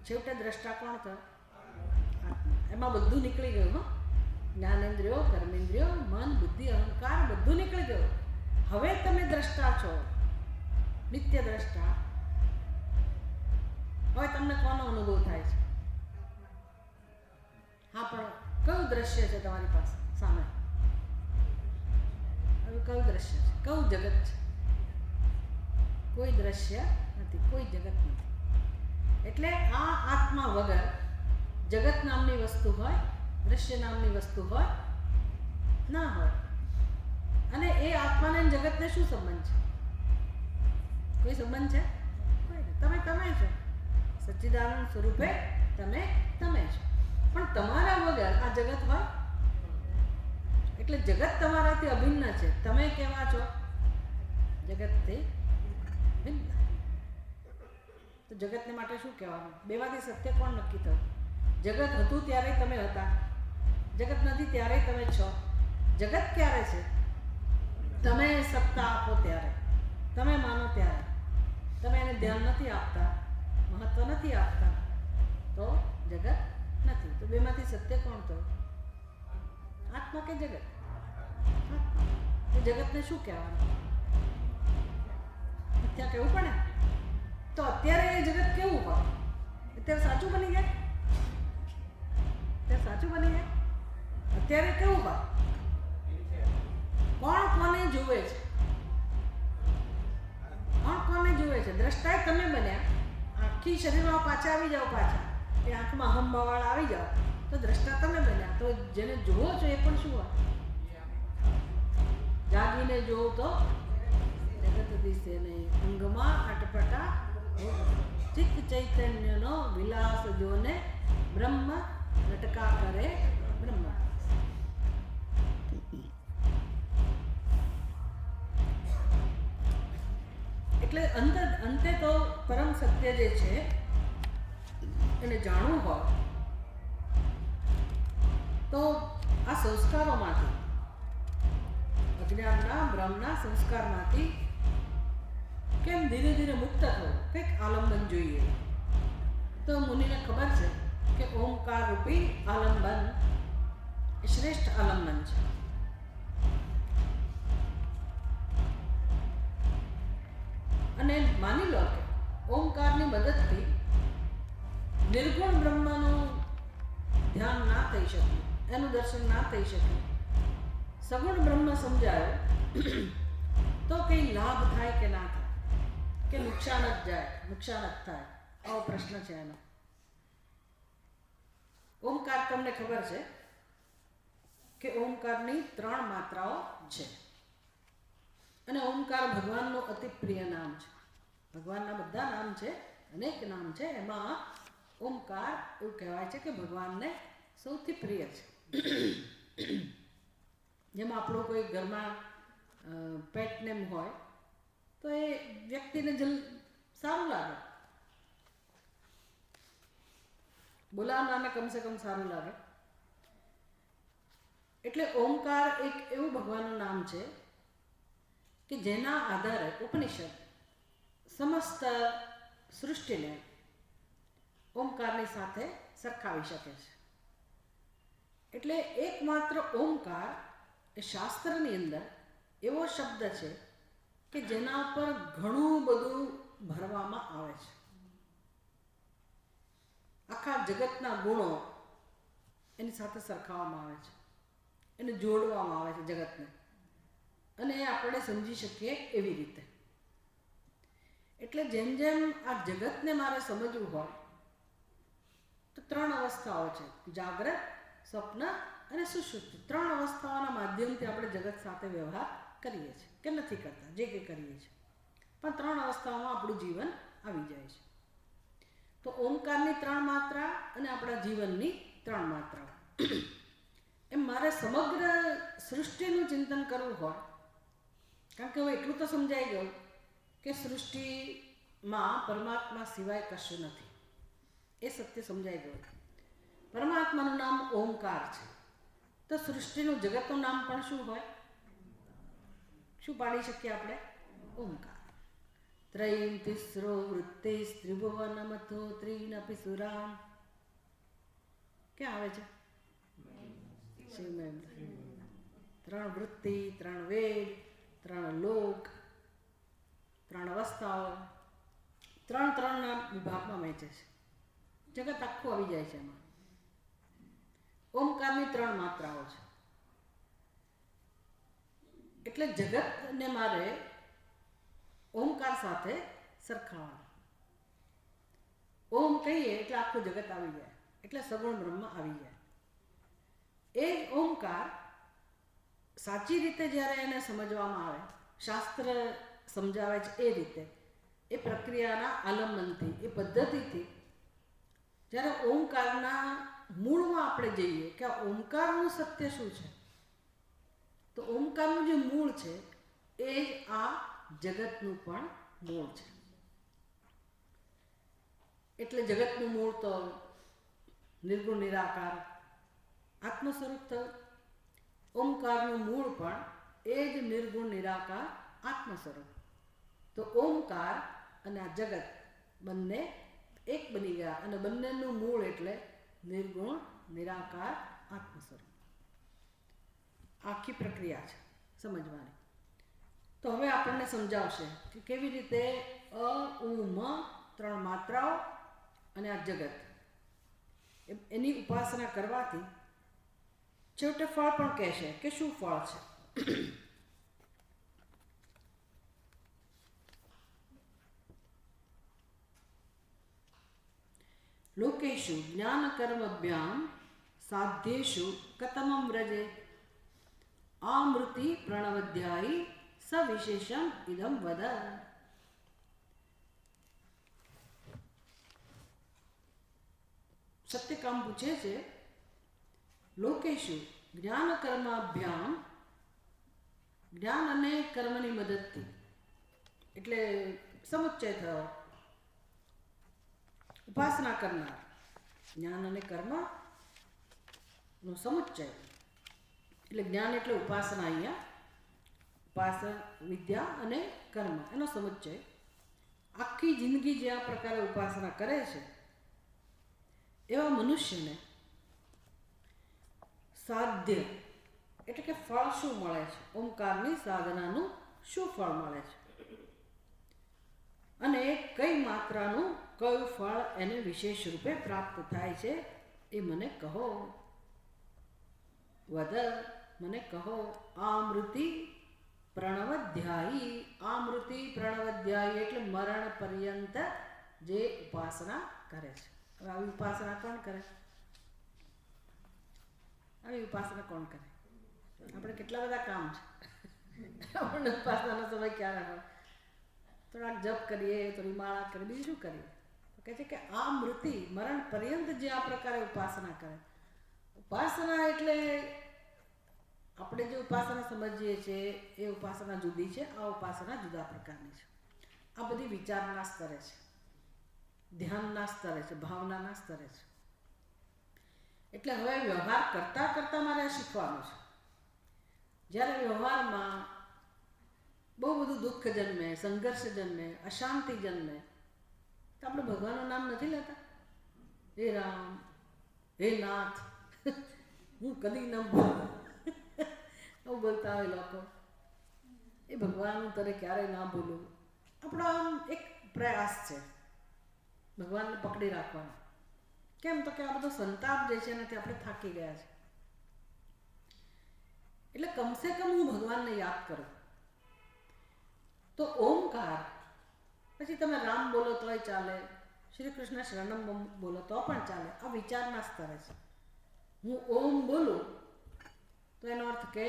છેવટે દ્રષ્ટા કોણ થયો? આત્મા. એમાં બધું નીકળી ગયું. જ્ઞાનેન્દ્રિયો, કર્મેન્દ્રિયો, મન, બુદ્ધિ, અહંકાર બધું નીકળી ગયું. હવે તમે દ્રષ્ટા છો, નિત્ય દ્રષ્ટા. હવે તમને કોનો અનુભવ થાય છે? હા, પણ કયું દ્રશ્ય છે તમારી પાસે સામે? હવે કયું દ્રશ્ય છે? કયું જગત છે? કોઈ દ્રશ્ય નથી, કોઈ જગત નથી. એટલે આ આત્મા વગર જગત નામની વસ્તુ હોય, દ્રશ્ય નામની વસ્તુ હોય ના હોય. અને એ આત્માને જગતને શું સંબંધ છે? કોઈ સંબંધ છે? તમે તમે છો. સચ્ચિદાનંદ સ્વરૂપે તમે તમે છો. પણ તમારા વગર આ જગત હોય? એટલે જગત તમારાથી અભિન્ન છે. તમે કેવા છો? જગતથી ભિન્ન. તો જગતને માટે શું કહેવાનું? બેમાંથી સત્ય કોણ નક્કી થયું? જગત હતું ત્યારે તમે હતા, જગત નથી ત્યારે તમે છો. જગત ક્યારે છે? તમે સત્તા આપો ત્યારે, તમે માનો ત્યારે. તમે એને ધ્યાન નથી આપતા, મહત્વ નથી આપતા, તો જગત નથી. તો બેમાંથી સત્ય કોણ થયું? આત્મા કે જગત? આત્મા. તો જગતને શું કહેવાનું? ત્યાં કેવું પડે. તો અત્યારે એ જગત કેવું હોય? અત્યારે સાચું બની જાય? અત્યારે સાચું બની જાય? અત્યારે કેવું હોય? કોણ કોને જુએ છે? કોણ કોને જુએ છે? દ્રષ્ટાએ તમે બન્યા. આખી શરીરમાં પાછા આવી જાઓ. પાછા એ આંખમાં હંભાવાળા આવી જાઓ તો દ્રષ્ટા તમે બન્યા. તો જેને જુઓ છો એ પણ શું હોય? જાગીને જોઉં તો જગત દિશે નહીં. ઊંઘમાં અટપટા ચિત્ત ચૈતન્યનો વિલાસ જોને બ્રહ્મ લટકા કરે બ્રહ્મ. એટલે અંતે તો પરમ સત્ય જે છે એને જાણવું હોય તો આ સંસ્કારોમાંથી, અજ્ઞાનના બ્રહ્મના સંસ્કારમાંથી કેમ ધીરે ધીરે મુક્ત થવું? કંઈક આલંબન જોઈએ. તો મુનિને ખબર છે કે ઓમકાર રૂપી આલંબન એ શ્રેષ્ઠ આલંબન છે. અને માની લો કે ઓમકારની મદદથી નિર્ગુણ બ્રહ્મનું ધ્યાન ના થઈ શકે, એનું દર્શન ના થઈ શકે, સગુણ બ્રહ્મ સમજાયો તો કંઈ લાભ થાય કે ના થાય, કે નુકસાન જ જાય, નુકસાન જ થાય? આવો પ્રશ્ન છે એનો. ઓમકાર તમને ખબર છે કે ઓમકારની 3 માત્રાઓ છે. અને ઓમકાર ભગવાનનું અતિ પ્રિય નામ છે. ભગવાનના બધા નામ છે, અનેક નામ છે, એમાં ઓમકાર એવું કહેવાય છે કે ભગવાનને સૌથી પ્રિય છે. જેમ આપણો કોઈ ઘરમાં પેટ નેમ હોય તો એ વ્યક્તિને સારું લાગે, બોલાવનારને કમસે કમ સારું લાગે. એટલે ઓમકાર એક એવું ભગવાનનું નામ છે કે જેના આધારે ઉપનિષદ સમસ્ત સૃષ્ટિને ઓમકારની સાથે સરખાવી શકે છે. એટલે એકમાત્ર ઓમકાર એ શાસ્ત્રની અંદર એવો શબ્દ છે કે જેના ઉપર ઘણું બધું ભરવામાં આવે છે. આખા જગતના ગુણો એની સાથે સરખાવવામાં આવે છે, એને જોડવામાં આવે છે જગતને, અને એ આપણે સમજી શકીએ એવી રીતે. એટલે જેમ જેમ આ જગતને મારે સમજવું હોય તો 3 અવસ્થાઓ છે, જાગ્રત, સ્વપ્ન અને સુષુપ્તિ. 3 અવસ્થાઓના માધ્યમથી આપણે જગત સાથે વ્યવહાર કરીએ છીએ કે નથી કરતા, જે કંઈ કરીએ છીએ, પણ 3 અવસ્થાઓમાં આપણું જીવન આવી જાય છે. તો ઓમકારની 3 માત્રા અને આપણા જીવનની 3 માત્રાઓ. એમ મારે સમગ્ર સૃષ્ટિનું ચિંતન કરવું હોય, કારણ કે હવે એટલું તો સમજાઈ ગયું કે સૃષ્ટિમાં પરમાત્મા સિવાય કશું નથી. એ સત્ય સમજાઈ ગયું. પરમાત્માનું નામ ઓમકાર છે. તો સૃષ્ટિનું જગતનું નામ પણ શું હોય? શું પાડી શકીએ આપણે? ઓમકાર. ત્રયીમ તિસ્રો વૃત્તિસ ત્રિભુવનમથો ત્રીનપી સુરામ. ક્યાં આવે છે? શિવમેમ. 3 વૃત્તિ, 3 વેદ, 3 લોક, 3 અવસ્થાઓ, 3 વિભાગમાં વહેંચે છે. જગત આખું આવી જાય છે એમાં. ઓમકારની 3 માત્રાઓ છે. એટલે જગતને મારે ઓમકાર સાથે સરખાવવાનું. ઓમ કહીએ એટલે આખું જગત આવી જાય, એટલે સગુણ બ્રહ્મ આવી જાય. એ જ ઓમકાર સાચી રીતે જ્યારે એને સમજવામાં આવે, શાસ્ત્ર સમજાવે છે એ રીતે, એ પ્રક્રિયાના આલંબનથી, એ પદ્ધતિથી, જ્યારે ઓમકારના મૂળમાં આપણે જઈએ કે આ ઓમકારનું સત્ય શું છે, તો ઓમકારનું જે મૂળ છે એ જ આ જગતનું પણ મૂળ છે. એટલે જગતનું મૂળ તો નિર્ગુણ નિરાકાર આત્મ સ્વરૂપ થયું. ઓમકારનું મૂળ પણ એ જ નિર્ગુણ નિરાકાર આત્મ સ્વરૂપ. તો ઓમકાર અને આ જગત બંને એક બની ગયા, અને બંનેનું મૂળ એટલે નિર્ગુણ નિરાકાર આત્મ સ્વરૂપ. આખી પ્રક્રિયા છે સમજવાની. તો હવે આપણને સમજાવશે કે કેવી રીતે અ ઉ મ 3 માત્રાઓ અને આ જગત એની ઉપાસના કરવાથી છેવટે ફળ પણ કહેશે કે શું ફળ છે. લોકેશુ જ્ઞાન કર્મભ્યામ સાધ્યેશુ કતમમ વ્રજે આમૃતિ પ્રણવધ્યાયી સવિશેષમ ઇદમ વદ. સત્યકામ પૂછે છે, લોકેશુ જ્ઞાન કર્માભ્યામ, જ્ઞાન અને કર્મની મદદથી, એટલે સમુચ્ચય થયો, ઉપાસના કરનાર. જ્ઞાન અને કર્મ નો સમુચ્ચય એટલે જ્ઞાન એટલે ઉપાસના. અહીંયા ઉપાસના વિદ્યા અને કર્મ એનો સમુચ્ચય. આખી જિંદગી જે આ પ્રકારે ઉપાસના કરે છે એવા મનુષ્યને સાધ્ય એટલે કે ફળ શું મળે છે, ઓમકારની સાધનાનું શું ફળ મળે છે, અને કઈ માત્રાનું કયું ફળ એને વિશેષ રૂપે પ્રાપ્ત થાય છે એ મને કહો. વદ, મને કહો. આમૃતિ પ્રણવધ્યાયી. આમૃતિ પ્રણવધ્યાયી એટલે મરણ પર્યંત જે ઉપાસના કરે છે. હવે આવી ઉપાસના કોણ કરે? આવી ઉપાસના કોણ કરે? આપણે કેટલા બધા કામ છે. આપણને ઉપાસનાનો સમય ક્યારે હોય? થોડાક જપ કરીએ, થોડી માળા કરીએ, બીજું શું કરીએ? તો કહે છે કે આ મૃતિ મરણ પર્યંત જે આ પ્રકારે ઉપાસના કરે. ઉપાસના એટલે આપણે જે ઉપાસના સમજીએ છીએ એ ઉપાસના જુદી છે, આ ઉપાસના જુદા પ્રકારની છે. આ બધી વિચારના સ્તરે છે, ધ્યાનના સ્તરે છે, ભાવનાના સ્તરે છે. એટલે હવે વ્યવહાર કરતાં કરતાં મારે શીખવાનું છે. જ્યારે વ્યવહારમાં બહુ બધું દુઃખ જન્મે, સંઘર્ષ જન્મે, અશાંતિ જન્મે, તો આપણે ભગવાનનું નામ નથી લેતા? હે રામ, હે નાથ, હું કદી ન બોલું, આવું બોલતા હોય લોકો. એ ભગવાનનું તને ક્યારેય ના ભૂલું. આપણો આમ એક પ્રયાસ છે ભગવાનને પકડી રાખવાનો. કેમ તો કે આ બધો સંતાપ જે છે એનાથી આપણે થાકી ગયા છે. એટલે કમસે કમ હું ભગવાનને યાદ કરું. તો ઓમકાર, પછી તમે રામ બોલો તોય ચાલે, શ્રી કૃષ્ણ શરણમ બોલો તો પણ ચાલે. આ વિચારના સ્તરે છે. હું ઓમ બોલું તો એનો અર્થ કે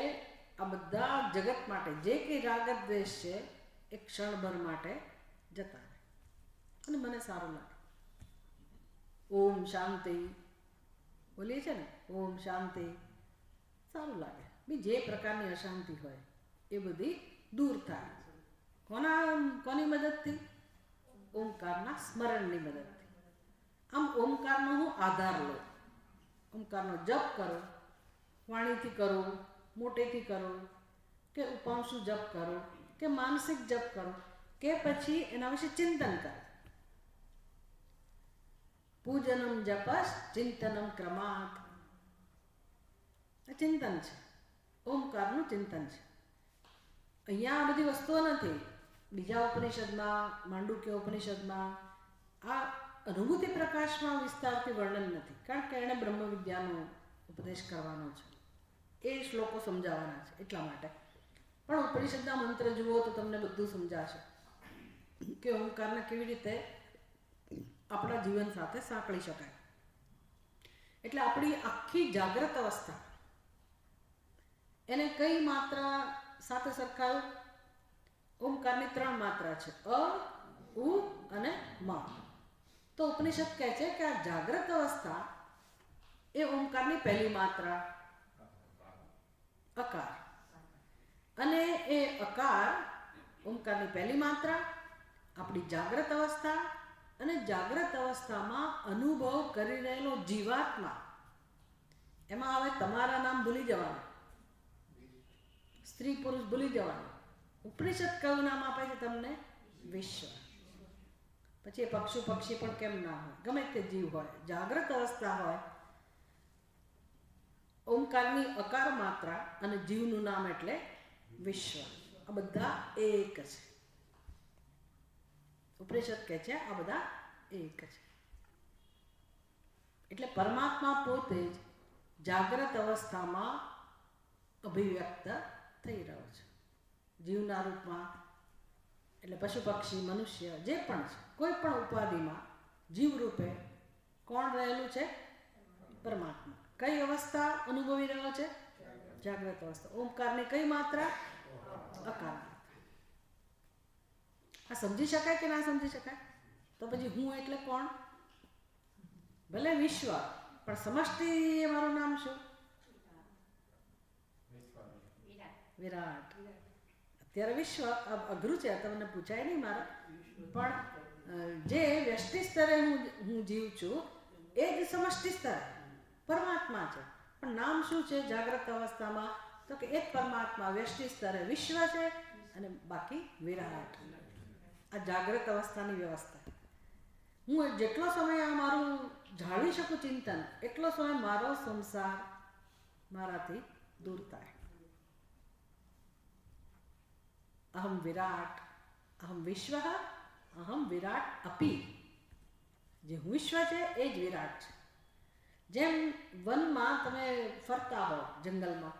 આ બધા જગત માટે જે કંઈ રાગ દ્વેષ છે એ ક્ષણભર માટે જતા રહે અને મને સારું લાગે. ઓમ શાંતિ બોલીએ છે ને, ઓમ શાંતિ, સારું લાગે. બી જે પ્રકારની અશાંતિ હોય એ બધી દૂર થાય. કોની મદદથી? ઓમકારના સ્મરણની મદદથી. આમ ઓમકારનો હું આધાર લઉં. ઓમકારનો જપ કરો, વાણીથી કરો, મોટેથી કરો, કે ઉપાંશુ જપ કરો, કે માનસિક જપ કરો, કે પછી એના વિશે ચિંતન કરો. પૂજનમ જપસ ચિંતનમ ક્રમાત. ચિંતન છે, ઓમકારનું ચિંતન છે. અહીંયા આ બધી વસ્તુઓ નથી. બીજા ઉપનિષદમાં, માંડુક્ય ઉપનિષદમાં આ અનુભૂતિ પ્રકાશમાં વિસ્તારથી વર્ણન નથી, કારણ કે એણે બ્રહ્મ વિદ્યાનો ઉપદેશ કરવાનો છે, એ શ્લોકો સમજાવવાના છે એટલા માટે. પણ ઉપનિષદના મંત્ર જુઓ તો તમને બધું સમજાશે કે ઓમકારને કેવી રીતે આપણા જીવન સાથે સાંકળી શકાય. એટલે આપણી આખી જાગ્રત અવસ્થા એને કઈ માત્રા સાથે સરખાવ્યું? ઓમકારની 3 માત્રા છે, અ, ઉ અને મ. તો ઉપનિષદ કહે છે કે આ જાગ્રત અવસ્થા એ ઓમકારની પહેલી માત્રા અકાર, અને એ અકાર ઓમકારની પહેલી માત્રા આપણી જાગ્રત અવસ્થા, અને જાગ્રત અવસ્થામાં અનુભવ કરી રહેલો જીવાત્મા. એમાં હવે તમારા નામ ભૂલી જવાનું, સ્ત્રી પુરુષ ભૂલી જવાનું. ઉપનિષદ કયું નામ આપે છે તમને? વિશ્વ. પછી એ પક્ષુ પક્ષી પણ કેમ ના હોય, ગમે તે જીવ હોય, જાગ્રત અવસ્થા હોય, ઓમકારની અકાર માત્રા અને જીવનું નામ એટલે વિશ્વ. આ બધા એક છે. ઉપનિષદ કહે છે આ બધા એક છે. એટલે પરમાત્મા પોતે જ જાગ્રત અવસ્થામાં અભિવ્યક્ત થઈ રહ્યો છે જીવના રૂપમાં. એટલે પશુ પક્ષી મનુષ્ય જે પણ છે, કોઈ પણ ઉપાધિમાં જીવ રૂપે કોણ રહેલું છે? પરમાત્મા. કઈ અવસ્થા અનુભવી રહ્યો છે? જાગ્રત અવસ્થા. ઓમકારની કઈ માત્રા? અકાર. આ સમજી શકાય કે ના સમજી શકાય? તો પછી હું એટલે કોણ? ભલે વિશ્વ, પણ સમષ્ટિ એ મારું નામ શું? વિરાટ. અત્યારે વિશ્વ અઘરું છે, તમને પૂછાય નહીં મારે, પણ જે વ્યષ્ટિ સ્તરે હું જીવ છું એ જ સમષ્ટિ સ્તરે પરમાત્મા છે. પણ નામ શું છે જાગ્રત અવસ્થામાં? તો કે એક પરમાત્મા વ્યષ્ટિ સ્તરે વિશ્વ છે અને બાકી વિરાટ. આ જાગ્રત અવસ્થાની વ્યવસ્થા. હું જેટલો સમય આ મારું જાળવી શકું ચિંતન, એટલો સમય મારો સંસાર મારાથી દૂર થાય. અહમ વિરાટ, અહમ વિશ્વ, અહમ વિરાટ અપી. જે હું વિશ્વ છે એ જ વિરાટ છે. જેમ વનમાં તમે ફરતા હો જંગલમાં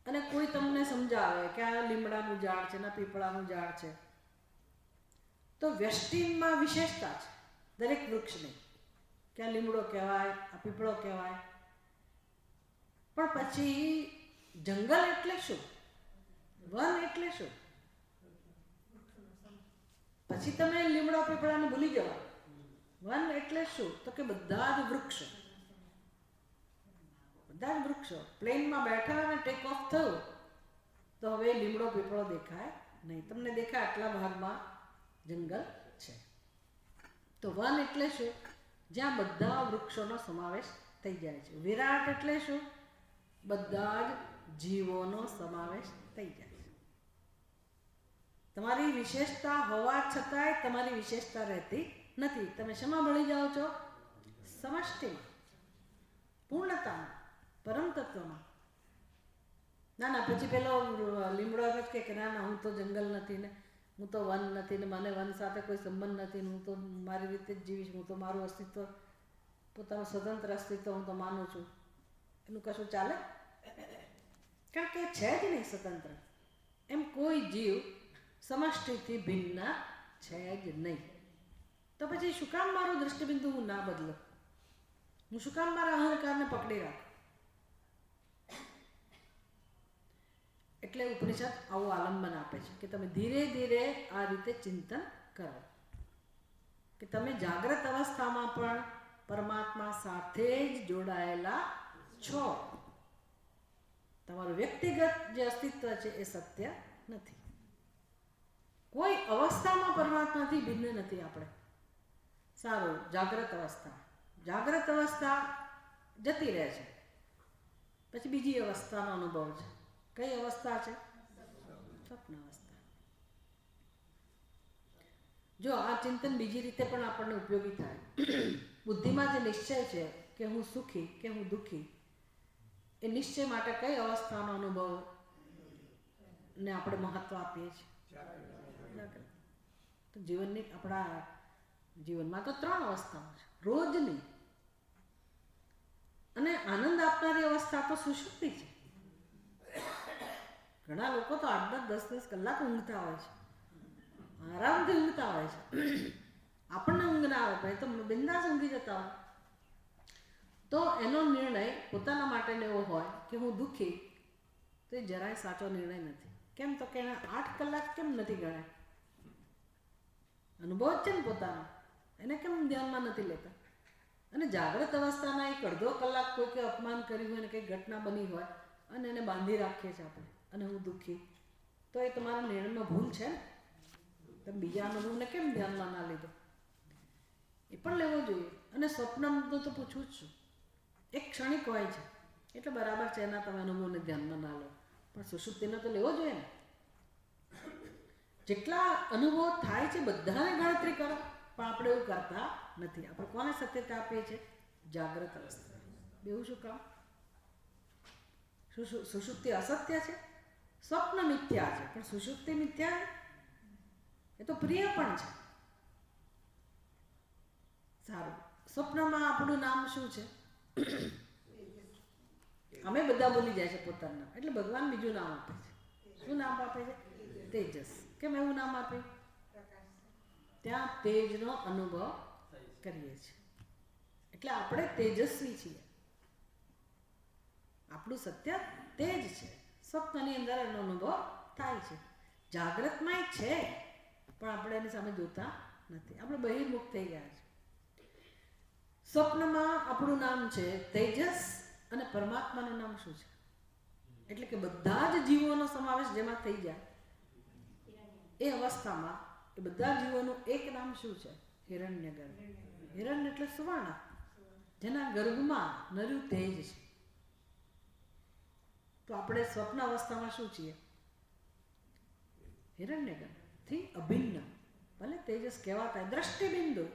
અને કોઈ તમને સમજાવે કે આ લીમડાનું ઝાડ છે, ના પીપળાનું ઝાડ છે, તો વ્યષ્ટિમાં વિશેષતા છે દરેક વૃક્ષની, કે આ લીમડો કહેવાય, આ પીપળો કહેવાય. પણ પછી જંગલ એટલે શું? વન એટલે શું? પછી તમે લીમડો પીપળાને ભૂલી જવા. વન એટલે શું? તો કે બધા જ વૃક્ષો. બધા જ વૃક્ષો. પ્લેનમાં બેઠા અને ટેક ઓફ થયું તો હવે લીમડો પીપળો દેખાય નહીં. તમને દેખાય આટલા ભાગમાં જંગલ છે. તો વન એટલે શું? જ્યાં બધા વૃક્ષોનો સમાવેશ થઈ જાય છે. વિરાટ એટલે શું? બધા જ જીવોનો સમાવેશ થઈ જાય છે. તમારી વિશેષતા હોવા છતાંય તમારી વિશેષતા રહેતી નથી. તમે શેમાં ભળી જાઓ છો? સમષ્ટિમાં, પૂર્ણતામાં, પરમ તત્વમાં. ના ના પછી પેલો લીમડો જ કે ના ના હું તો જંગલ નથી ને, હું તો વન નથી ને, મને વન સાથે કોઈ સંબંધ નથી ને, હું તો મારી રીતે જ જીવીશ, હું તો મારું અસ્તિત્વ, પોતાનું સ્વતંત્ર અસ્તિત્વ હું તો માનું છું. એનું કશું ચાલે? કારણ કે છે જ નહીં સ્વતંત્ર. એમ કોઈ જીવ સમષ્ટિથી ભિન્ન છે જ નહીં. તો પછી શું કામ મારું દૃષ્ટિબિંદુ હું ના બદલું? હું શું કામ મારા અહંકારને પકડી રાખું? એટલે ઉપનિષદ આવું આલંબન આપે છે કે તમે ધીરે ધીરે આ રીતે ચિંતન કરો કે તમે જાગ્રત અવસ્થામાં પણ પરમાત્મા સાથે જ જોડાયેલા છો. તમારું વ્યક્તિગત જે અસ્તિત્વ છે એ સત્ય નથી. કોઈ અવસ્થામાં પરમાત્માથી ભિન્ન નથી આપણે. સારું, જાગ્રત અવસ્થા, જાગ્રત અવસ્થા જતી રહે છે, પછી બીજી અવસ્થાનો અનુભવ છે. કઈ અવસ્થા છે? સ્વપ્ન અવસ્થા. જો આ ચિંતન બીજી રીતે પણ આપણને ઉપયોગી થાય. બુદ્ધિમાં જે નિશ્ચય છે કે હું સુખી કે હું દુઃખી, એ નિશ્ચય માટે કઈ અવસ્થાનો અનુભવ ને આપણે મહત્વ આપીએ છીએ? તો જીવનની આપણા જીવનમાં તો 3 અવસ્થાઓ છે રોજની, અને આનંદ આપનારી અવસ્થા તો સુષુપ્તિ છે. ઘણા લોકો તો 8-10 કલાક ઊંઘતા હોય છે, આરામથી ઊંઘતા હોય છે. આપણને ઊંઘ ના આવે તો બિંદાસ ઊંઘી જતા હોય. તો એનો નિર્ણય પોતાના માટેનો એવો હોય કે હું દુઃખી, તો એ જરાય સાચો નિર્ણય નથી. કેમ? તો કે એના 8 કલાક કેમ નથી ગણાય? અનુભવ જ છે ને પોતાનો, એને કેમ ધ્યાનમાં નથી લેતા? અને જાગ્રત અવસ્થાના 1-1.5 કલાક કોઈ કંઈ અપમાન કર્યું હોય ને કંઈ ઘટના બની હોય અને એને બાંધી રાખીએ છીએ આપણે, અને હું દુઃખી, તો એ તમારા નિર્ણયમાં ભૂલ છે ને. તમે બીજા અનુભવને કેમ ધ્યાનમાં ના લીધો? એ પણ લેવો જોઈએ. અને સ્વપ્નનું તો પૂછવું જ છું. એક ક્ષણિક હોય છે એટલે બરાબર છે, એના તમે અનુભવને ધ્યાનમાં ના લો, પણ સુષુપ્તિનો તો લેવો જોઈએ ને. જેટલા અનુભવો થાય છે બધાને ગણતરી કરો, પણ આપણે એવું કરતા નથી. આપણે કોને સત્યતા આપીએ છીએ? જાગ્રત અવસ્થા. બેવું શું કામ? સુષુપ્તિ અસત્ય છે, સ્વપ્ન મિથ્યા છે, પણ સુષુપ્તિ મિથ્યા એ તો પ્રિય પણ છે. સારું, સ્વપ્નમાં આપણું નામ શું છે? અમે બધા ભૂલી જાય છે પોતાનું નામ, એટલે ભગવાન બીજું નામ આપે છે. શું નામ આપે છે? તેજસ. કેમ એવું નામ આપે? ત્યાં તેજનો અનુભવ કરીએ છીએ, એટલે આપણે તેજસ્વી છીએ. આપણું સત્ય તેજ છે. સ્વપ્નની અંદર એનો અનુભવ થાય છે. જાગ્રતમાં છે, પણ આપણે એની સામે જોતા નથી. આપણે બહિર્મુખ થઈ ગયા છે. સ્વપ્નમાં આપણું નામ છે તેજસ, અને પરમાત્માનું નામ શું છે? એટલે કે બધા જ જીવોનો સમાવેશ જેમાં થઈ જાય એ અવસ્થામાં એ બધા જીવોનું એક નામ શું છે? હિરણ્યગર્ભ. હિરણ્ય એટલે સુવર્ણ, જેના ગર્ભમાં નર્યું તેજ છે. તો આપણે સ્વપ્ન અવસ્થામાં શું છીએ? હિરણ્યગર્ભથી અભિન્ન. ભલે તેજસ કહેવાતા દ્રષ્ટિબિંદુ.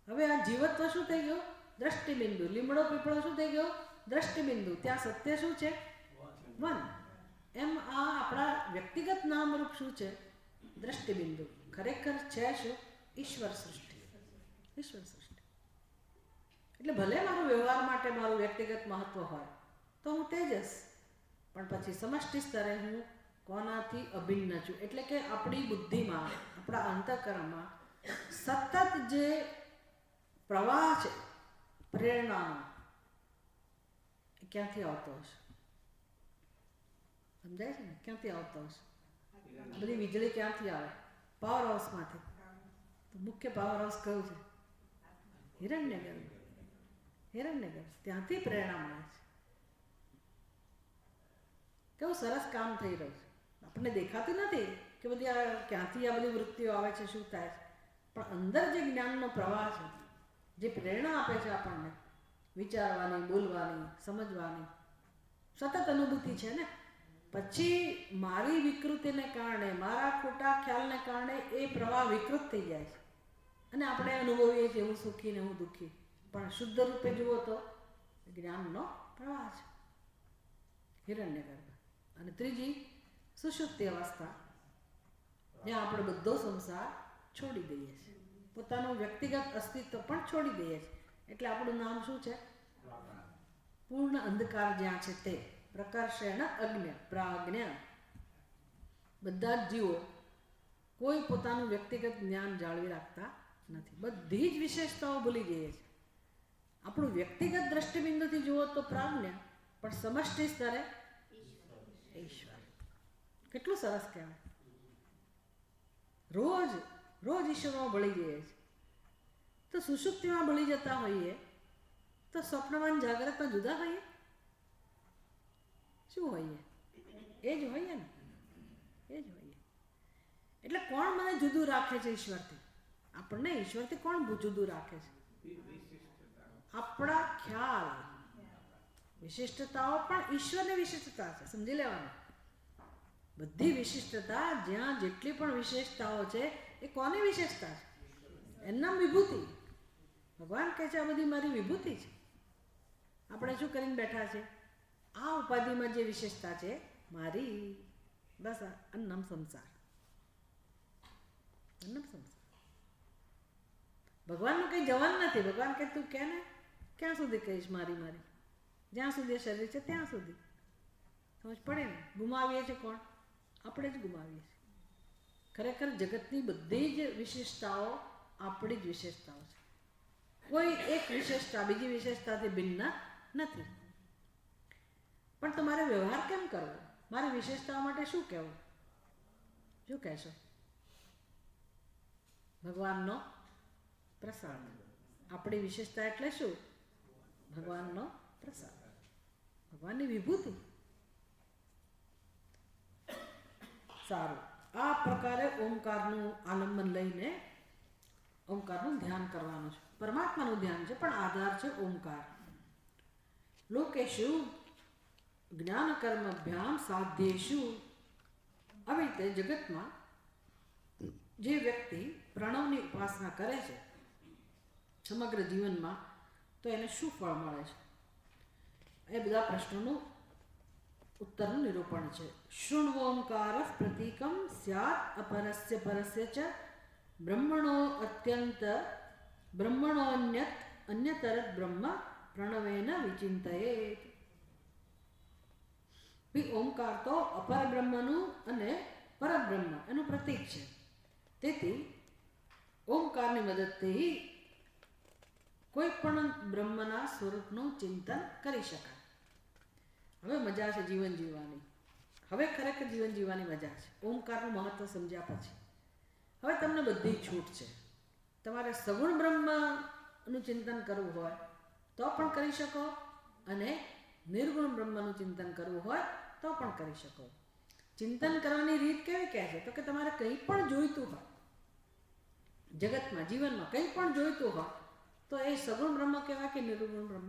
હવે આ જીવત્વ શું થઈ ગયું? દ્રષ્ટિબિંદુ. લીમડો પીપળો શું થઈ ગયો? દ્રષ્ટિબિંદુ. ત્યાં સત્ય શું છે? વન. એમ આ આપણા વ્યક્તિગત નામરૂપ શું છે? દ્રષ્ટિબિંદુ. ખરેખર છે શું? ઈશ્વર સૃષ્ટિ. ઈશ્વર સૃષ્ટિ. એટલે ભલે મારું વ્યવહાર માટે મારું વ્યક્તિગત મહત્વ હોય તો હું તેજસ, પણ પછી સમષ્ટિ સ્તરે હું કોનાથી અભિન્ન છું? એટલે કે આપણી બુદ્ધિમાં, આપણા અંતઃકરણમાં સતત જે પ્રવાહ છે પ્રેરણાનો, એ ક્યાંથી આવતો હશે? સમજાય છે ને? ક્યાંથી આવતો હશે? આ બધી વીજળી ક્યાંથી આવે? પાવર હાઉસમાંથી. તો મુખ્ય પાવર હાઉસ કયું છે? હિરણ્યગર્ભ. હિરણ્યગર્ભ. ત્યાંથી પ્રેરણા મળે છે. કેવું સરસ કામ થઈ રહ્યું છે, આપણને દેખાતું નથી કે બધી આ ક્યાંથી આ બધી વૃત્તિઓ આવે છે, શું થાય છે, પણ અંદર જે જ્ઞાનનો પ્રવાહ છે, જે પ્રેરણા આપે છે આપણને વિચારવાની, બોલવાની, સમજવાની, સતત અનુભૂતિ છે ને, પછી મારી વિકૃતિને કારણે, મારા ખોટા ખ્યાલને કારણે એ પ્રવાહ વિકૃત થઈ જાય છે અને આપણે અનુભવીએ છીએ હું સુખી ને હું દુઃખી. પણ શુદ્ધ રૂપે જુઓ તો જ્ઞાનનો પ્રવાહ છે, હિરણ્યગર્ભ. અને ત્રીજી સુષુપ્તિ અવસ્થા, જ્યાં આપણે બધો સંસાર છોડી દઈએ છીએ, પોતાનું વ્યક્તિગત અસ્તિત્વ પણ છોડી દઈએ છીએ. એટલે આપણું નામ શું છે? પૂર્ણ અંધકાર જ્યાં છે તે પ્રકર્ષેણ અજ્ઞ પ્રાજ્ઞ. બધા જ જીવો કોઈ પોતાનું વ્યક્તિગત જ્ઞાન જાળવી રાખતા નથી, બધી જ વિશેષતાઓ ભૂલી જઈએ છીએ. આપણું વ્યક્તિગત દ્રષ્ટિબિંદુથી જુઓ તો પ્રાજ્ઞ, પણ સમષ્ટિ સ્તરે ઈશ્વર. કેટલું સરસ કહેવાય. રોજ રોજ ઈશ્વરમાં ભળી જઈએ છીએ. તો સુષુપ્તિમાં ભળી જતા હોઈએ તો સ્વપ્નમાં જાગ્રતમાં જુદા હોઈએ? શું હોઈએ? એ જ હોઈએ ને, એ જ હોઈએ. એટલે કોણ મને જુદું રાખે છે ઈશ્વરથી? આપણને ઈશ્વરથી કોણ જુદું રાખે છે? આપણા ખ્યાલ. વિશિષ્ટતાઓ પણ ઈશ્વરની વિશિષ્ટતા છે, સમજી લેવાનું. બધી વિશિષ્ટતા, જ્યાં જેટલી પણ વિશેષતાઓ છે એ કોની વિશેષતા છે? એમના વિભૂતિ. ભગવાન કહે છે આ બધી મારી વિભૂતિ છે. આપણે શું કરીને બેઠા છે? આ ઉપાધિમાં જે વિશેષતા છે મારી, બસ અન્નમ સંસાર, અન્નમ સંસાર. ભગવાનનું કંઈ જવાનું નથી. ભગવાન કહે તું કે ને, ક્યાં સુધી કહીશ મારી મારી? જ્યાં સુધી શરીર છે ત્યાં સુધી. સમજ પડે ને? ગુમાવીએ છીએ કોણ? આપણે જ ગુમાવીએ છીએ. ખરેખર જગતની બધી જ વિશેષતાઓ આપણી જ વિશેષતાઓ છે. કોઈ એક વિશેષતા બીજી વિશેષતાથી ભિન્ન નથી. પણ તમારે વ્યવહાર કેમ કરવો? મારી વિશેષતાઓ માટે શું કહેવું? શું કહેશો? ભગવાનનો પ્રસાદ. આપણી વિશેષતા એટલે શું? ભગવાનનો પ્રસાદ, ભગવાનની વિભૂતિ. સારું, આ પ્રકારે ઓમકારનું આલંબન લઈને ઓમકારનું ધ્યાન કરવાનું છે. પરમાત્માનું ધ્યાન છે, પણ આધાર છે ઓમકાર. લોકેશુ જ્ઞાન કર્મભ્યામ સાધ્યેશુ. આવી રીતે જગતમાં જે વ્યક્તિ પ્રણવની ઉપાસના કરે છે સમગ્ર જીવનમાં, તો એને શું ફળ મળે છે? એ બધા પ્રશ્નોનું ઉત્તરનું નિરૂપણ છે. શૃણ્વોમકાર પ્રતીકમ સ્યાત અપરસ્ય પરસ્ય ચ બ્રહ્મણો અત્યંત બ્રહ્મણોન્યત અન્યતરત બ્રહ્મ પ્રણવેન વિચિંતયેત. ઓમકાર તો અપર બ્રહ્મનું અને પરબ્રહ્મ એનું પ્રતીક છે. તેથી ઓમકારની મદદથી કોઈ પણ બ્રહ્મના સ્વરૂપનું ચિંતન કરી શકાય. હવે મજા છે જીવન જીવવાની. હવે ખરેખર જીવન જીવવાની મજા છે ઓમકારનું મહત્વ સમજ્યા પછી. હવે તમને બધી છૂટ છે. તમારે સગુણ બ્રહ્મનું ચિંતન કરવું હોય તો પણ કરી શકો, અને નિર્ગુણ બ્રહ્મનું ચિંતન કરવું હોય તો પણ કરી શકો. ચિંતન કરવાની રીત કેવી કહે છે? તો કે તમારે કંઈ પણ જોઈતું હોય જગતમાં, જીવનમાં કંઈ પણ જોઈતું હોય તો એ સગુણ બ્રહ્મ કહેવાય કે નિર્ગુણ બ્રહ્મ?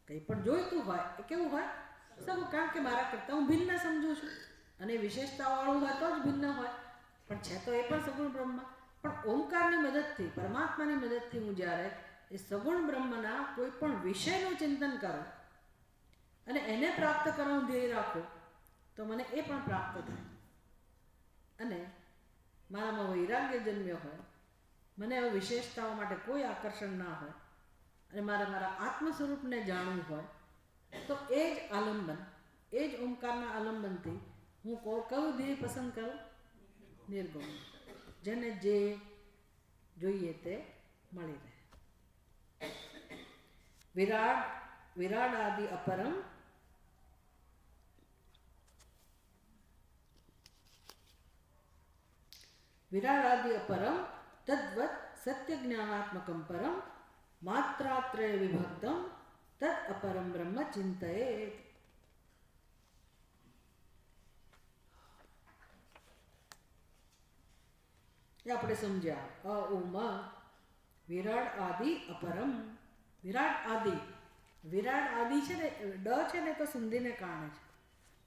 કંઈ પણ જોઈતું હોય એ કેવું હોય? સગુણ. કારણ કે મારા કરતાં હું ભિન્ન સમજું છું, અને વિશેષતાવાળું હોય તો જ ભિન્ન હોય, પણ છે તો એ પણ સગુણ બ્રહ્મ. પણ ઓમકારની મદદથી, પરમાત્માની મદદથી હું જ્યારે એ સગુણ બ્રહ્મના કોઈ પણ વિષયનું ચિંતન કરું અને એને પ્રાપ્ત કરવાનું ધ્યેય રાખું, તો મને એ પણ પ્રાપ્ત થાય. અને મારામાં વૈરાગ્ય જન્મ્યો હોય, મને હવે વિશેષતાઓ માટે કોઈ આકર્ષણ ના હોય, અને મારા આત્મ સ્વરૂપને જાણવું હોય, તો એ જ આલંબન, એ જ ઓમકારના આલંબનથી હું કયું ધ્યેય પસંદ કરું? નિર્ગુણ. જેને જે જોઈએ તે મળી રહે. વિરાડાદિ અપરમ વિરાડાદિ અપરમ તદ્વત સત્ય જ્ઞાનાત્મકમ પરમ માત્રાત્રય વિભક્તમ તદ અપરમ બ્રહ્મ ચિંતયેત. એ આપણે સમજ્યા. અ ઉમ વિરાટ આદિ અપરમ. વિરાટ આદિ, વિરાટ આદિ છે ને, ડ છે ને તો સંધિને કારણે છે.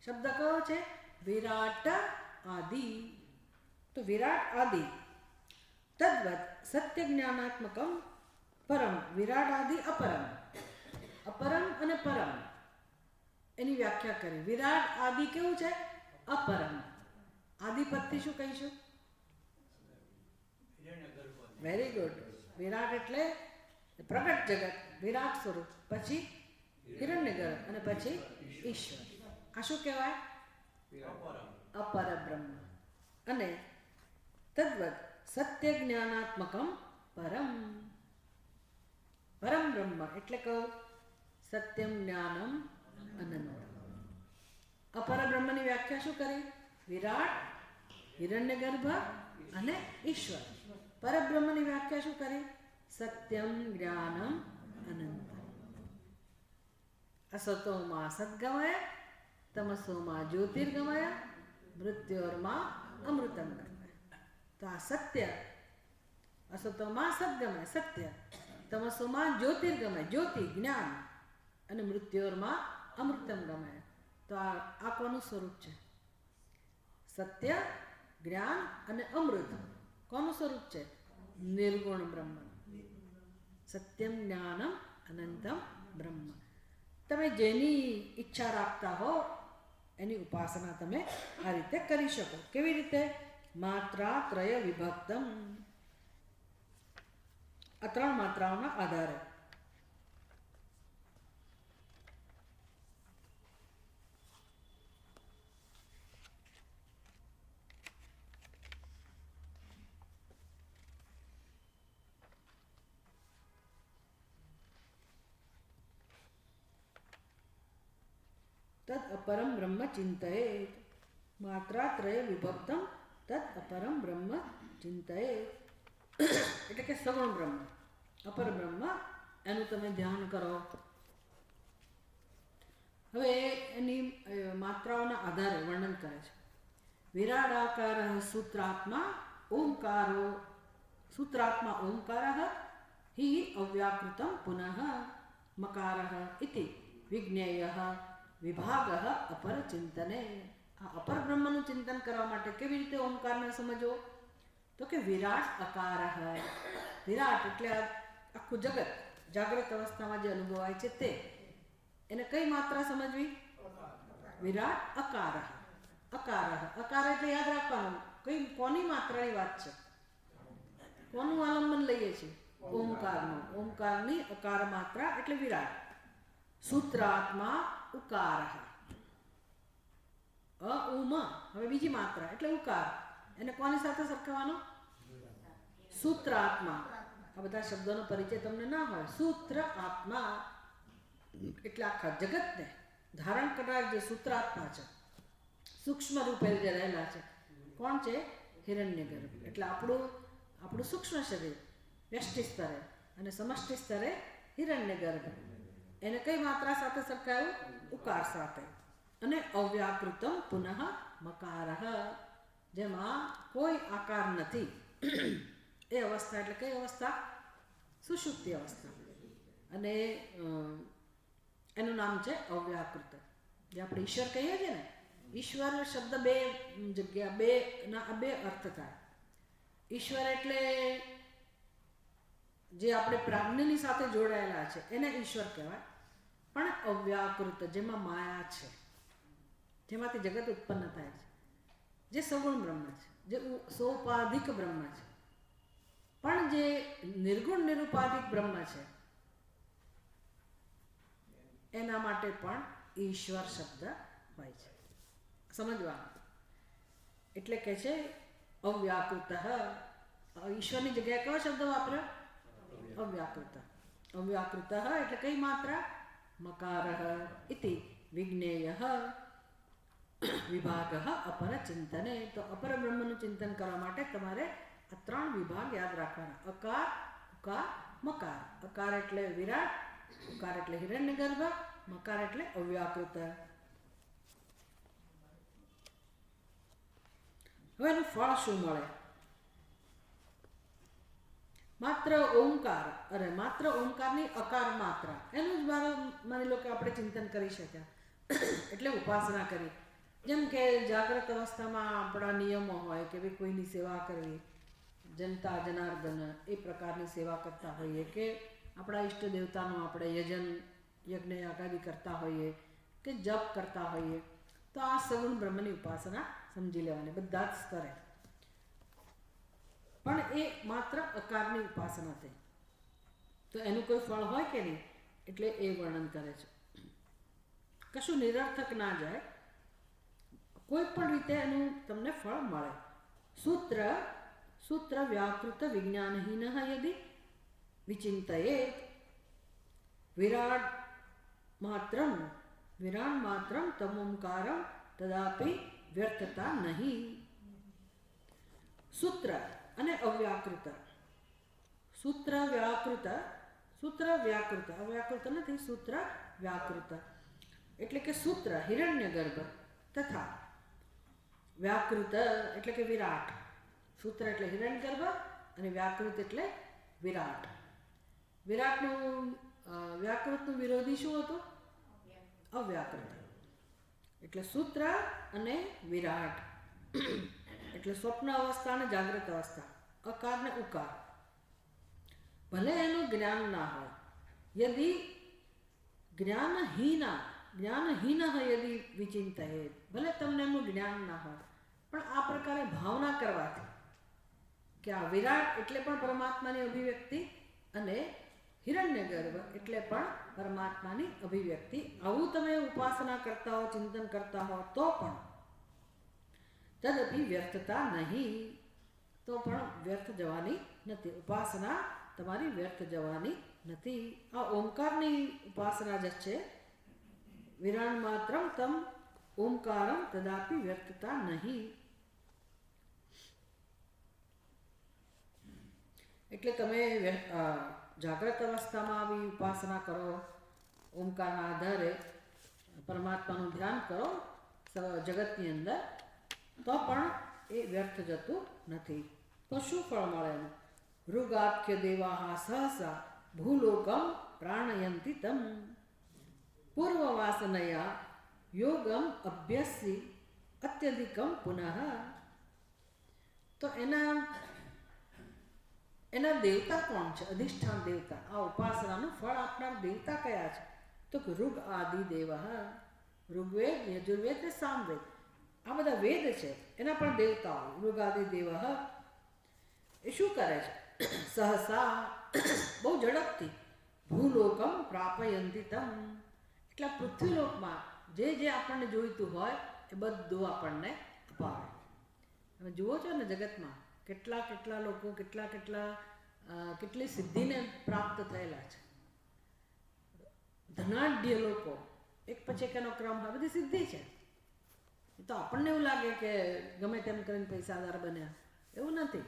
શબ્દ કયો છે? વિરાટ આદિ. તો વિરાટ આદિ તદ્વત સત્ય જ્ઞાનાત્મકમ પરમ. વિરાટ આદિ અપરમ. અપરમ અને પરમ એની વ્યાખ્યા કરી. વિરાટ આદિ કેવું છે? અપરમ. આદિપદથી શું કહીશું? Very good. વિરાટ એટલે પ્રગટ જગત, વિરાટ સ્વરૂપ, પછી હિરણ્યગર્ભ અને પછી ઈશ્વર. આ શું કહેવાય? અપર બ્રહ્મ. અને તદ્વત સત્ય જ્ઞાનાત્મકમ પરમ. પરમ બ્રહ્મ એટલે કહું સત્યમ જ્ઞાનમ અનંત. અપર બ્રહ્મની વ્યાખ્યા શું કરી? વિરાટ, હિરણ્યગર્ભ અને ઈશ્વર. પરબ્રહ્મની વ્યાખ્યા શું કરી? સત્યમ જ્ઞાનમ અનંત. અસતોમાં સદ્ગમય, તમસોમાં જ્યોતિર્ગમય, મૃત્યોર્માં અમૃતમ ગમય. તો આ સત્ય, અસતોમાં સદ્ગમય સત્ય, તમસોમાં જ્યોતિર્ગમય જ્યોતિ જ્ઞાન, અને મૃત્યોર્માં અમૃતમ ગમય. તો આ કોનું સ્વરૂપ છે? સત્ય, જ્ઞાન અને અમૃત કોનું સ્વરૂપ છે? નિર્ગુણ બ્રહ્મ. સત્યમ જ્ઞાનમ અનંતમ બ્રહ્મ. તમે જેની ઈચ્છા રાખતા હો એની ઉપાસના તમે આ રીતે કરી શકો. કેવી રીતે? માત્રા ત્રય વિભક્તમ. આ ત્રણ માત્રાઓના આધારે. તદ અપરમ બ્રહ્મ ચિંતયેત. માત્રા ત્રય વિભક્તમ તદ અપરમ બ્રહ્મ ચિંતયેત. એટલે કે સગુણ બ્રહ્મ, અપર બ્રહ્મ, એનું તમે ધ્યાન કરો. હવે એની માત્રાઓના આધારે વર્ણન કરે છે. વિરાડાકાર સૂત્રાત્મા ઓમકારો. સૂત્રાત્મા ઓમકાર હિ અવ્યાકૃતમ પુનઃ મકાર ઇતિ વિજ્ઞેય વિભાગ અપર ચિંતને. આ અપર બ્રહ્મનું ચિંતન કરવા માટે કેવી રીતે ઓમકારને સમજો? તો કે વિરાટ અકાર. વિરાટ એટલે આખું જગત જાગ્રત અવસ્થામાં જે અનુભવાય છે તે. એને કઈ માત્રા સમજવી? વિરાટ અકાર. અકાર, અકાર એટલે યાદ રાખવાનું કઈ કોની માત્રાની વાત છે? કોનું આલંબન લઈએ છીએ? ઓમકારનું. ઓમકારની અકાર માત્રા એટલે વિરાટ. સૂત્રાત્મા ઉકાર. અ ઉમ હવે બીજી માત્રા એટલે ઉકાર. એને કોની સાથે સરખાવવાનો? સૂત્રાત્મા. આ બધા શબ્દોનો પરિચય તમને ના હોય. સૂત્ર આત્મા એટલે આખા જગતને ધારણ કરનાર જે સૂત્રાત્મા છે, સૂક્ષ્મ રૂપે જે રહેલા છે. કોણ છે? હિરણ્યગર્ભ. એટલે આપણું સૂક્ષ્મ શરીર વ્યષ્ટિ સ્તરે અને સમષ્ટિ સ્તરે હિરણ્યગર્ભ. એને કઈ માત્રા સાથે સરખાયું? ઉકાર સાથે. અને અવ્યાકૃતમ પુનઃ મકાર, જેમાં કોઈ આકાર નથી. એ અવસ્થા એટલે કઈ અવસ્થા? સુષુપ્તિ અવસ્થા. અને એનું નામ છે અવ્યાકૃત. જે આપણે ઈશ્વર કહીએ છીએ ને, ઈશ્વર શબ્દ બે જગ્યા, બે અર્થ થાય. ઈશ્વર એટલે જે આપણે પ્રાજ્ઞની સાથે જોડાયેલા છે એને ઈશ્વર કહેવાય. પણ અવ્યાકૃત જેમાં માયા છે, જેમાંથી જગત ઉત્પન્ન થાય છે, જે સગુણ બ્રહ્મ છે, જે સોપાધિક બ્રહ્મ છે. પણ જે નિર્ગુણ નિરુપાધિક બ્રહ્મ છે એના માટે પણ ઈશ્વર શબ્દ હોય છે. સમજવાનું. એટલે કે છે અવ્યાકૃત. ઈશ્વરની જગ્યાએ કયો શબ્દ વાપર્યો? અવ્યાકૃત. અવ્યાકૃત એટલે કઈ માત્રા? મકાર ઇતિ વિજ્ઞેય વિભાગ અપર ચિંતને. તો અપર બ્રહ્મનું ચિંતન કરવા માટે તમારે આ ત્રણ વિભાગ યાદ રાખવાના. અકાર, ઉકાર, મકાર. અકાર એટલે વિરાટ, ઉકાર એટલે હિરણ્યગર્ભ, મકાર એટલે અવ્યાકૃત. હવે એનું ફળ શું મળે? માત્ર ઓમકાર, અરે માત્ર ઓમકારની અકાર માત્રા, એનું જ માની લો કે આપણે ચિંતન કરી શક્યા એટલે ઉપાસના કરી. જેમ કે જાગ્રત અવસ્થામાં આપણા નિયમો હોય કે ભાઈ કોઈની સેવા કરવી, જનતા જનાર્દન એ પ્રકારની સેવા કરતા હોઈએ, કે આપણા ઈષ્ટ દેવતાનું આપણે યજ્ઞ યાગાદી કરતા હોઈએ કે જપ કરતા હોઈએ, તો આ સગુણ બ્રહ્મની ઉપાસના સમજી લેવાની બધા જ સ્તરે. પણ એ માત્ર અકારની ઉપાસના થઈ, તો એનું કોઈ ફળ હોય કે નહીં, એટલે એ વર્ણન કરે છે. કશું નિરર્થક ના જાય, કોઈ પણ રીતે એનું તમને ફળ મળે. સૂત્ર વ્યાકૃત વિજ્ઞાનહીન યદિ વિચિંતયેત વિરાટ માત્રમ તમોંકારમ તદાપી વ્યર્થતા નહીં. સૂત્ર અને અવ્યાકૃત, સૂત્ર વ્યાકૃત અવ્યાકૃત નથી, સૂત્ર વ્યાકૃત એટલે કે સૂત્ર હિરણ્યગર્ભ તથા વ્યાકૃત એટલે કે વિરાટ. સૂત્ર એટલે હિરણ્યગર્ભ અને વ્યાકૃત એટલે વિરાટ. વ્યાકૃતનું વિરોધી શું હતું? અવ્યાકૃત. એટલે સૂત્ર અને વિરાટ એટલે સ્વપ્ન અવસ્થા અને જાગ્રત અવસ્થા, અકાર ને ઉકાર. ભલે એનું જ્ઞાન ના હોય, યદિ જ્ઞાનહીન યદિ વિચિંતયે, ભલે તમને એનું જ્ઞાન ના હોય, પણ આ પ્રકારે ભાવના કરવાથી કે આ વિરાટ એટલે પણ પરમાત્માની અભિવ્યક્તિ અને હિરણ્યગર્ભ એટલે પણ પરમાત્માની અભિવ્યક્તિ, આવું તમે ઉપાસના કરતા હો, ચિંતન કરતા હો, તો પણ તદપી વ્યર્થતા નહીં, તો પણ વ્યર્થ જવાની નથી, ઉપાસના તમારી વ્યર્થ જવાની નથી. આ ઓમકારની ઉપાસના જ છે. વિરાણ માત્રમ તમ ઓમકારમ તદાપી વ્યર્થતા નહીં. એટલે તમે જાગ્રત અવસ્થામાં આવી ઉપાસના કરો, ઓમકારના આધારે પરમાત્માનું ધ્યાન કરો જગતની અંદર, તો પણ એ વ્યર્થ જતું નથી. તો શું ફળ મળે એનું? ઋગાખ્ય દેવાહ સહસા ભૂલોકમ પ્રાણયંતિ તમ પૂર્વવાસનયા યોગમ અભ્યસી અત્યધિકમ પુનઃ. તો એના દેવતા કોણ છે? અધિષ્ઠાન દેવતા. આ ઉપાસનાનું ફળ આપનાર દેવતા કયા છે? તો ઋગ આદિ દેવ, ઋગ્વેદ, યજુર્વેદ ને સામવેદ, આ બધા વેદ છે, એના પણ દેવતાઓ ઋગાદિ દેવ. એ શું કરે છે? સહસા બહુ ઝડપથી, ભૂલોકમ પ્રાપયંતિ તમ એટલે પૃથ્વીલોકમાં જે આપણને જોઈતું હોય એ બધું આપણને અપાવે. તમે જુઓ છો ને જગતમાં કેટલા લોકો કેટલી સિદ્ધિને પ્રાપ્ત થયેલા છે. ધનાઢ્ય લોકો, એક પછી એક એનો ક્રમ હોય, બધી સિદ્ધિ છે. તો આપણને એવું લાગે કે ગમે તેમ કરીને પૈસાદાર બન્યા, એવું નથી.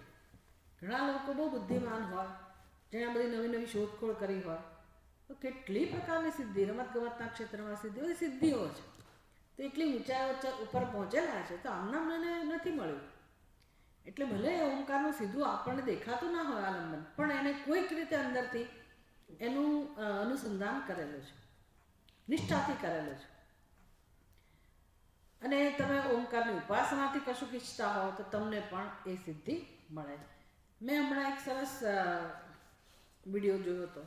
ઘણા લોકો બહુ બુદ્ધિમાન હોય, જેણે બધી નવી શોધખોળ કરી હોય, તો કેટલી પ્રકારની સિદ્ધિ, રમતગમતના ક્ષેત્રમાં સિદ્ધિ, બધી સિદ્ધિઓ છે. તો એટલી ઊંચાઈ ઉપર પહોંચેલા છે, તો આમનામ મને નથી મળ્યું. એટલે ભલે ઓમકારનું સીધું આપણને દેખાતું ના હોય આલંબન, પણ એને કોઈક રીતે અંદરથી એનું અનુસંધાન કરેલું છે, નિષ્ઠાથી કરેલું છે. અને તમે ઓમકારની ઉપાસનાથી કશું ઈચ્છતા હો તો તમને પણ એ સિદ્ધિ મળે. મેં હમણાં એક સરસ વિડીયો જોયો હતો,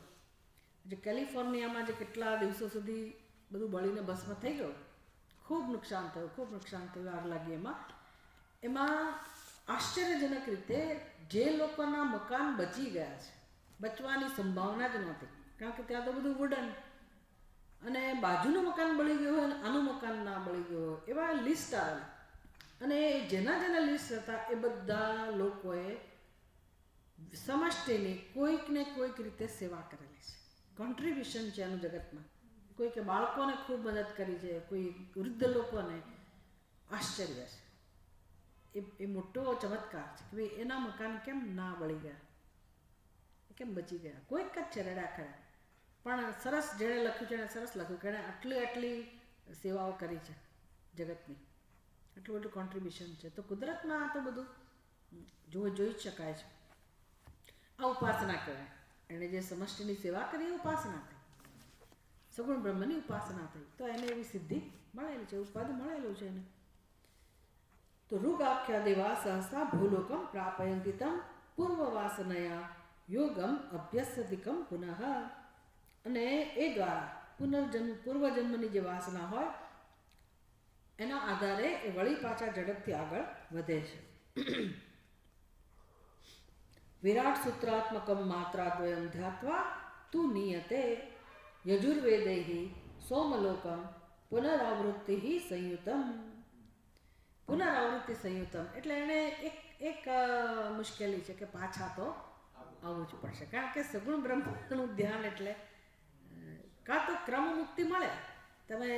જે કેલિફોર્નિયામાં જે કેટલા દિવસો સુધી બધું બળીને ભસ્મ થઈ ગયું, ખૂબ નુકસાન થયું, આગ લાગી. એમાં આશ્ચર્યજનક રીતે જે લોકોના મકાન બચી ગયા છે, બચવાની સંભાવના જ નહોતી, કારણ કે ત્યાં તો બધું વુડન, અને બાજુનું મકાન બળી ગયું હોય અને આનું મકાન ના બળી ગયું હોય, એવા લિસ્ટ આવેલા. અને જેના લિસ્ટ હતા એ બધા લોકોએ સમષ્ટિની કોઈક ને કોઈક રીતે સેવા કરેલી છે, કોન્ટ્રીબ્યુશન છે એનું જગતમાં. કોઈકે બાળકોને ખૂબ મદદ કરી છે, કોઈ વૃદ્ધ લોકોને. આશ્ચર્ય છે. એ મોટો ચમત્કાર છે કે ભાઈ એના મકાન કેમ ના બળી ગયા, કેમ બચી ગયા. કોઈક જ છે રેડાખડા, પણ સરસ જેણે લખ્યું છે એણે સરસ લખ્યું કે એણે આટલી સેવાઓ કરી છે જગતની, આટલું બધું કોન્ટ્રીબ્યુશન છે. તો કુદરતમાં તો બધું જોઈ જ શકાય છે. આ ઉપાસના કહેવાય. એણે જે સમષ્ટિની સેવા કરી એ ઉપાસના થઈ, સગુણ બ્રહ્મની ઉપાસના થઈ, તો એને એવી સિદ્ધિ મળેલી છે, ઉપાધિ મળેલું છે એને. તો ઋગાખ્યા દેવા સહસા ભૂલોકમ પ્રાપયંતિ તમ પૂર્વવાસનયા યોગમ અભ્યસ્યધિકમ પુનઃ. અને એ દ્વારા પૂર્વજન્મની જે વાસના હોય એના આધારે એ વળી પાછા ઝડપથી આગળ વધે છે. વિરાટ સૂત્રાત્મકમ માત્રાદ્વયમ ધ્યાત્વા તુ નિયતે યજુર્વેદૈઃ સોમલોકમ પુનરાવૃત્તિ સંયુતમ. પુનરાવૃત્તિ સંયુતમ એટલે એને એક મુશ્કેલી છે કે પાછા તો આવવું જ પડશે, કારણ કે સગુણ બ્રહ્મનું ધ્યાન એટલે કાં તો ક્રમ મુક્તિ મળે તમે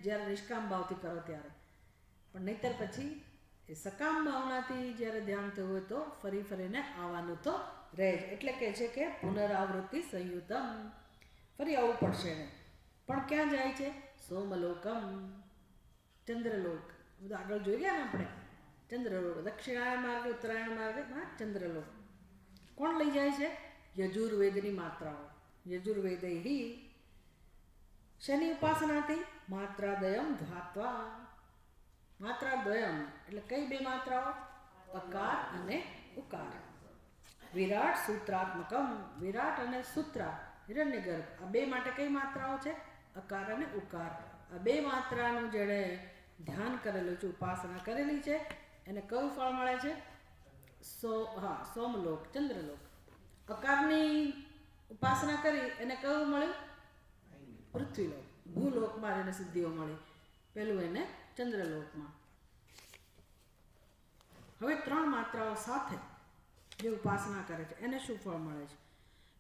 જ્યારે નિષ્કામ ભાવથી કરો ત્યારે, પણ નહીંતર પછી એ સકામ ભાવનાથી જ્યારે ધ્યાન થયું હોય તો ફરી ફરીને આવવાનું તો રહે જ. એટલે કહે છે કે પુનરાવૃત્તિ સંયુતમ, ફરી આવવું પડશે એને. પણ ક્યાં જાય છે? સોમલોકમ, ચંદ્રલોક. બધું આગળ જોઈ ગયા ને આપણે, ચંદ્રલોક, દક્ષિણાયન માર્ગે ઉત્તરાયણ માર્ગમાં ચંદ્રલોક. કોણ લઈ જાય છે? યજુર્વેદની માત્રાઓ. યજુર્વેદૈઃ શેની ઉપાસનાથી? માત્રાદયમ ધાત્વા. માત્રાદ્વયમ એટલે કઈ બે માત્રાઓ? અકાર અને ઉકાર. વિરાટ સૂત્રાત્મકમ, વિરાટ અને સૂત્રા હિરણ્યગર્ભ, આ બે માટે કઈ માત્રાઓ છે? અકાર અને ઉકાર. આ બે માત્રાનું જેણે ધ્યાન કરેલું છે, ઉપાસના કરેલી છે, એને કયું ફળ મળે છે? સોમલોક, ચંદ્રલોક. અકારની ઉપાસના કરી એને કયું મળ્યું? પૃથ્વીલોક. ભૂલોકમાં એને સિદ્ધિઓ મળી, પેલું એને ચંદ્રલોકમાં. હવે ત્રણ માત્રાઓ સાથે જે ઉપાસના કરે છે એને શું ફળ મળે છે?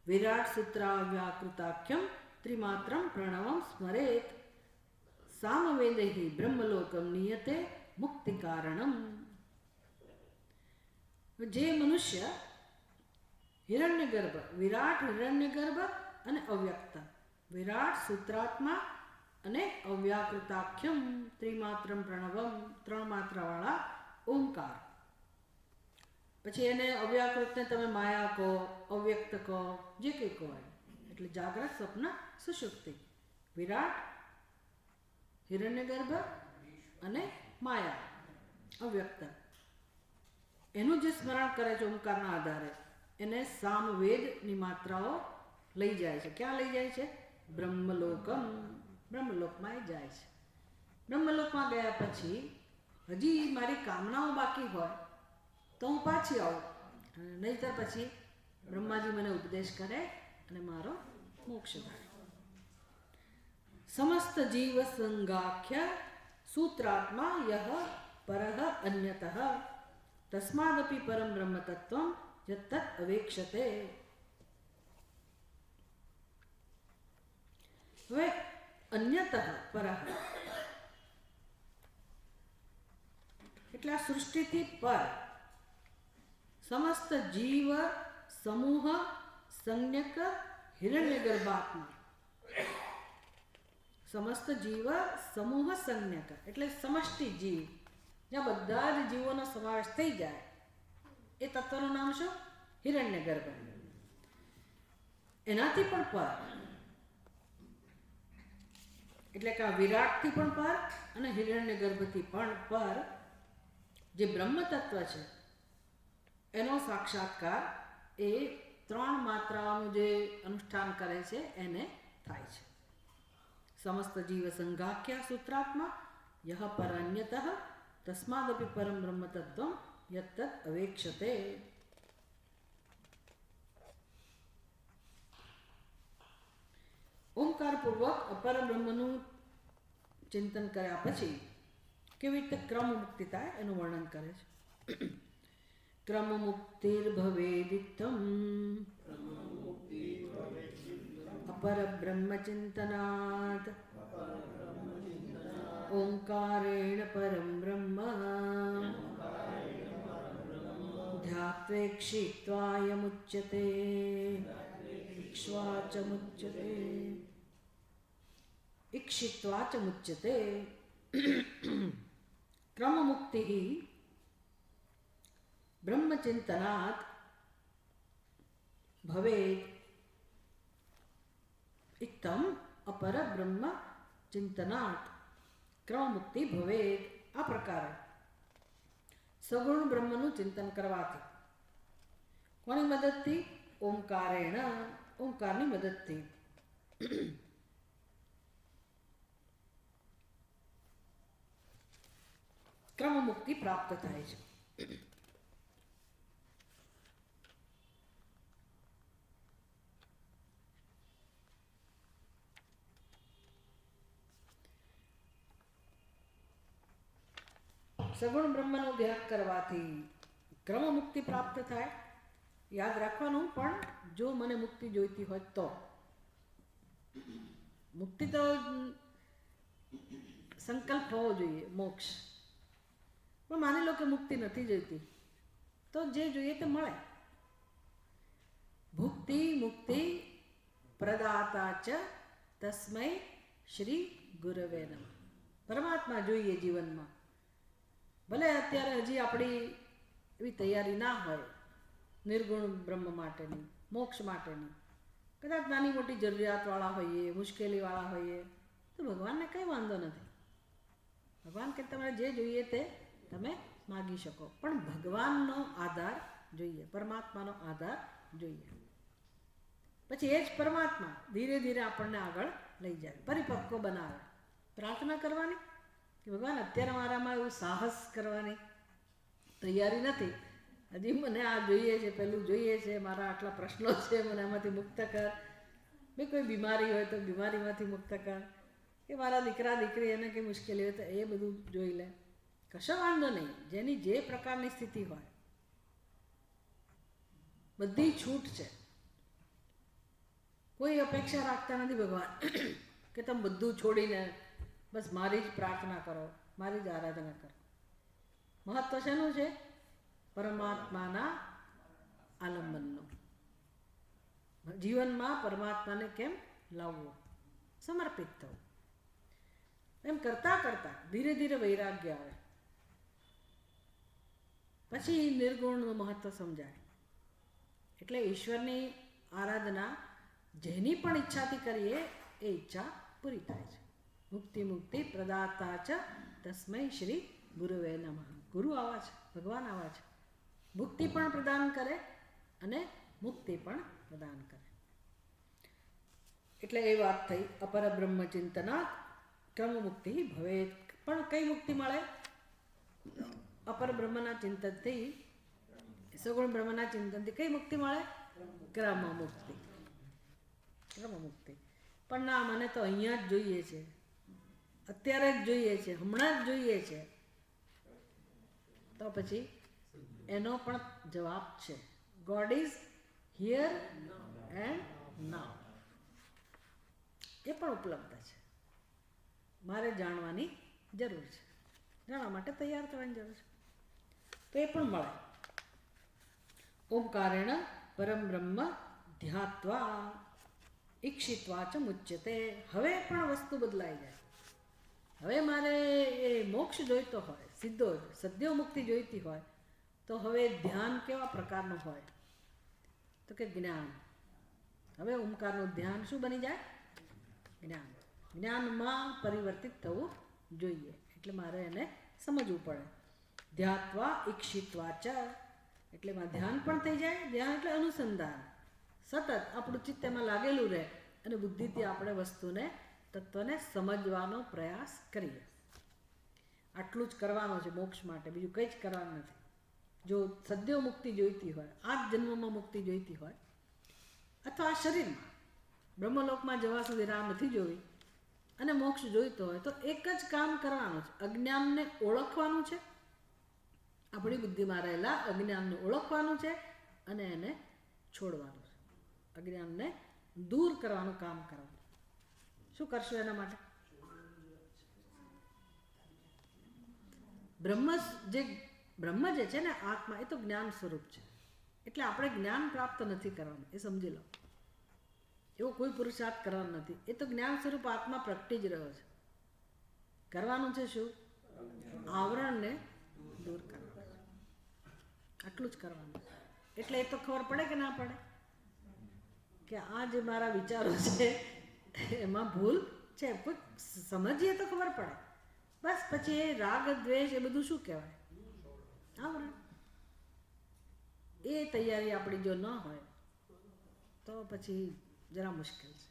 વિરાટ સૂત્રાવ્યાકૃતાખ્યમ ત્રિમાત્રમ પ્રણવમ સ્મરેત સામવેદૈઃ બ્રહ્મલોકમ નિયતે મુક્તિ કારણમ. જે મનુષ્ય હિરણ્યગર્ભ, વિરાટ હિરણ્યગર્ભ અને અવ્યક્ત, વિરાટ સૂત્રાત્મા અને અવ્યાકૃતાખ્યમ ત્રિમાત્રમ પ્રણવમ, ત્રણ માત્રાવાળા ઓમકાર. પછી એને અવ્યાકૃતને તમે માયા કહો, અવ્યક્ત કહો, જે કંઈ કહો, એટલે જાગ્રત, સ્વપ્ન, સુષુપ્તિ. વિરાટ, હિરણ્યગર્ભ અને માયા, અવ્યક્ત, એનું જે સ્મરણ કરે છે ઓમકારના આધારે, એને સામવેદની માત્રાઓ લઈ જાય છે. ક્યાં લઈ જાય છે? બ્રહ્મલોકમ, બ્રહ્મલોકમાં એ જાય છે. બ્રહ્મલોકમાં ગયા પછી હજી મારી કામનાઓ બાકી હોય તો હું પાછી આવું, નહીંતર પછી બ્રહ્માજી મને ઉપદેશ કરે અને મારો મોક્ષ થાય. સમસ્ત જીવ સંગાખ્ય સૂત્રાત્મા યહ પરઃ અન્યતઃ તસ્માદપી પરમ બ્રહ્મ તત્વમ યત્તત અવેક્ષતે. હવે અન્યતઃ પરઃ એટલે આ સૃષ્ટિથી પર, સમસ્ત જીવ સમૂહ સંજ્ઞક હિરણ્યગર્ભાત્મા. સમસ્ત જીવ સમૂહ સંજ્ઞક એટલે સમષ્ટિ જીવ, જ્યાં બધા જ જીવોનો સમાવેશ થઈ જાય, એ તત્વનું નામ શું? હિરણ્યગર્ભ. એનાથી પણ પર એટલે કે વિરાટથી પણ પર અને હિરણ્યગર્ભથી પણ પર જે બ્રહ્મ તત્વ છે એનો સાક્ષાત્કાર એ ત્રણ માત્રાઓનું જે અનુષ્ઠાન કરે છે એને થાય છે. સમસ્ત જીવ સંઘાખ્યા સૂત્રાત્મા યહ પરન્યતઃ તસ્માદપી પરમ બ્રહ્મ તત્વમ યત્તત અવેક્ષતે. ઓમકારપૂર્વક અપર બ્રહ્મનું ચિંતન કર્યા પછી કેવી રીતે ક્રમ મુક્તિ થાય એનું વર્ણન કરે છે. ક્રમ મુક્તિર્ભવેદિત્થમ અપર બ્રહ્મ ચિંતનાત ઓંકારેણ પરમ બ્રહ્મ ધ્યાત્વેક્ષિત્વાયमुच्यते इक्ष्वाचमुच्यते इक्षित्वाचमुच्यते. क्रम मुक्ति ब्रह्मचिंतनात् ભવેત ઇત્થમ અપર બ્રહ્મ ચિંતનાત ક્રમમુક્તિ ભવેત. આ પ્રકારે સગુણ બ્રહ્મનું ચિંતન કરવાથી, કોની મદદથી? ઓમકારેણ, ઓમકારની મદદથી. ક્રમમુક્તિ પ્રાપ્ત થાય છે. સગુણ બ્રહ્મનો ધ્યાન કરવાથી ક્રમમુક્તિ પ્રાપ્ત થાય. યાદ રાખવાનું, પણ જો મને મુક્તિ જોઈતી હોય તો. મુક્તિ તો સંકલ્પ હોવો જોઈએ, મોક્ષ. પણ માની લો કે મુક્તિ નથી જોઈતી, તો જે જોઈએ તે મળે. ભુક્તિ મુક્તિ પ્રદાતા ચ તસ્મૈ શ્રી ગુરવે નમઃ. પરમાત્મા જોઈએ જીવનમાં. ભલે અત્યારે હજી આપણી એવી તૈયારી ના હોય નિર્ગુણ બ્રહ્મ માટેની, મોક્ષ માટેની, કદાચ નાની મોટી જરૂરિયાતવાળા હોઈએ, મુશ્કેલીવાળા હોઈએ, તો ભગવાનને કંઈ વાંધો નથી. ભગવાન કે તમારે જે જોઈએ તે તમે માગી શકો, પણ ભગવાનનો આધાર જોઈએ, પરમાત્માનો આધાર જોઈએ. પછી એ જ પરમાત્મા ધીરે ધીરે આપણને આગળ લઈ જાય, પરિપક્વ બનાવે. પ્રાર્થના કરવાની કે ભગવાન અત્યારે મારામાં એવું સાહસ કરવાની તૈયારી નથી, હજી મને આ જોઈએ છે, પેલું જોઈએ છે, મારા આટલા પ્રશ્નો છે, મને આમાંથી મુક્ત કર. મેં કોઈ બીમારી હોય તો બીમારીમાંથી મુક્ત કર, કે મારા દીકરા દીકરી એને કંઈ મુશ્કેલી હોય તો એ બધું જોઈ લે. કશો વાંધો નહીં, જેની જે પ્રકારની સ્થિતિ હોય બધી છૂટ છે. કોઈ અપેક્ષા રાખતા નથી ભગવાન કે તમે બધું છોડીને બસ મારી જ પ્રાર્થના કરો, મારી જ આરાધના કરો. મહત્વ શેનું છે? પરમાત્માના આલંબનનું. જીવનમાં પરમાત્માને કેમ લાવવું, સમર્પિત થવું. એમ કરતાં કરતાં ધીરે ધીરે વૈરાગ્ય આવે, પછી નિર્ગુણનું મહત્વ સમજાય. એટલે ઈશ્વરની આરાધના જેની પણ ઈચ્છાથી કરીએ એ ઈચ્છા પૂરી થાય છે. મુક્તિ મુક્તિ પ્રદાતા ચ તસ્મૈ શ્રી ગુરુવે નમઃ. ગુરુ આવા છે, ભગવાન આવા છે. મુક્તિ પણ પ્રદાન કરે અને મુક્તિ પણ પ્રદાન કરે. એટલે એ વાત થઈ અપર બ્રહ્મ ચિંતનાત ક્રમ મુક્તિ ભવેત. પણ કઈ મુક્તિ મળે? અપર બ્રહ્મના ચિંતનથી, સગુણ બ્રહ્મના ચિંતનથી કઈ મુક્તિ મળે? ક્રમ મુક્તિ. ક્રમ મુક્તિ. પણ ના, મને તો અહીંયા જ જોઈએ છે, અત્યારે જ જોઈએ છે, હમણાં જ જોઈએ છે, તો પછી એનો પણ જવાબ છે. God is here and now. એ પણ ઉપલબ્ધ છે. મારે જાણવાની જરૂર છે, જાણવા માટે તૈયાર થવાની જરૂર છે, તો એ પણ મળે. ઓમકારેણ પરમ બ્રહ્મ ધ્યાત્વા ઈક્ષિત્વા ચ મુચ્યતે. હવે પણ વસ્તુ બદલાઈ જાય. હવે મારે એ મોક્ષ જોઈતો હોય, સીધો જ સદ્યો મુક્તિ જોઈતી હોય, તો હવે ધ્યાન કેવા પ્રકારનું હોય? તો કે જ્ઞાન. હવે ઓમકારનું ધ્યાન શું બની જાય? જ્ઞાન. જ્ઞાનમાં પરિવર્તિત થવું જોઈએ. એટલે મારે એને સમજવું પડે. ધ્યાત્વા ઈક્ષિત્વા ચ, એટલે એમાં ધ્યાન પણ થઈ જાય. ધ્યાન એટલે અનુસંધાન, સતત આપણું ચિત્ત એમાં લાગેલું રહે અને બુદ્ધિથી આપણે વસ્તુને, તત્વને સમજવાનો પ્રયાસ કરીએ. આટલું જ કરવાનું છે મોક્ષ માટે, બીજું કંઈ જ કરવાનું નથી. જો સદ્યો મુક્તિ જોઈતી હોય, આ જ જન્મમાં મુક્તિ જોઈતી હોય, અથવા આ શરીરમાં બ્રહ્મલોકમાં જવા સુધી રાહ નથી જોવી અને મોક્ષ જોઈતો હોય, તો એક જ કામ કરવાનું છે. અજ્ઞાનને ઓળખવાનું છે, આપણી બુદ્ધિમાં રહેલા અજ્ઞાનને ઓળખવાનું છે અને એને છોડવાનું છે. અજ્ઞાનને દૂર કરવાનું કામ કરવાનું. શું કરશો એના માટે? બ્રહ્મ જે છે ને, આત્મા, એ તો જ્ઞાન સ્વરૂપ છે. એટલે આપણે જ્ઞાન પ્રાપ્ત નથી કરવાનું, એ સમજી લો. એવો કોઈ પુરુષાર્થ કરવાનો નથી. એ તો જ્ઞાન સ્વરૂપ આત્મા પ્રગટી જ રહ્યો છે. કરવાનું છે શું? આવરણને દૂર કરવાનું. આટલું જ કરવાનું. એટલે એ તો ખબર પડે કે ના પડે? કે આ જે મારા વિચારો છે એમાં ભૂલ છે, કોઈ સમજીએ તો ખબર પડે. બસ પછી એ રાગ દ્વેષ એ બધું શું કહેવાય, આવરણ. એ તૈયારી આપણી જો ન હોય તો પછી જરા મુશ્કેલ છે.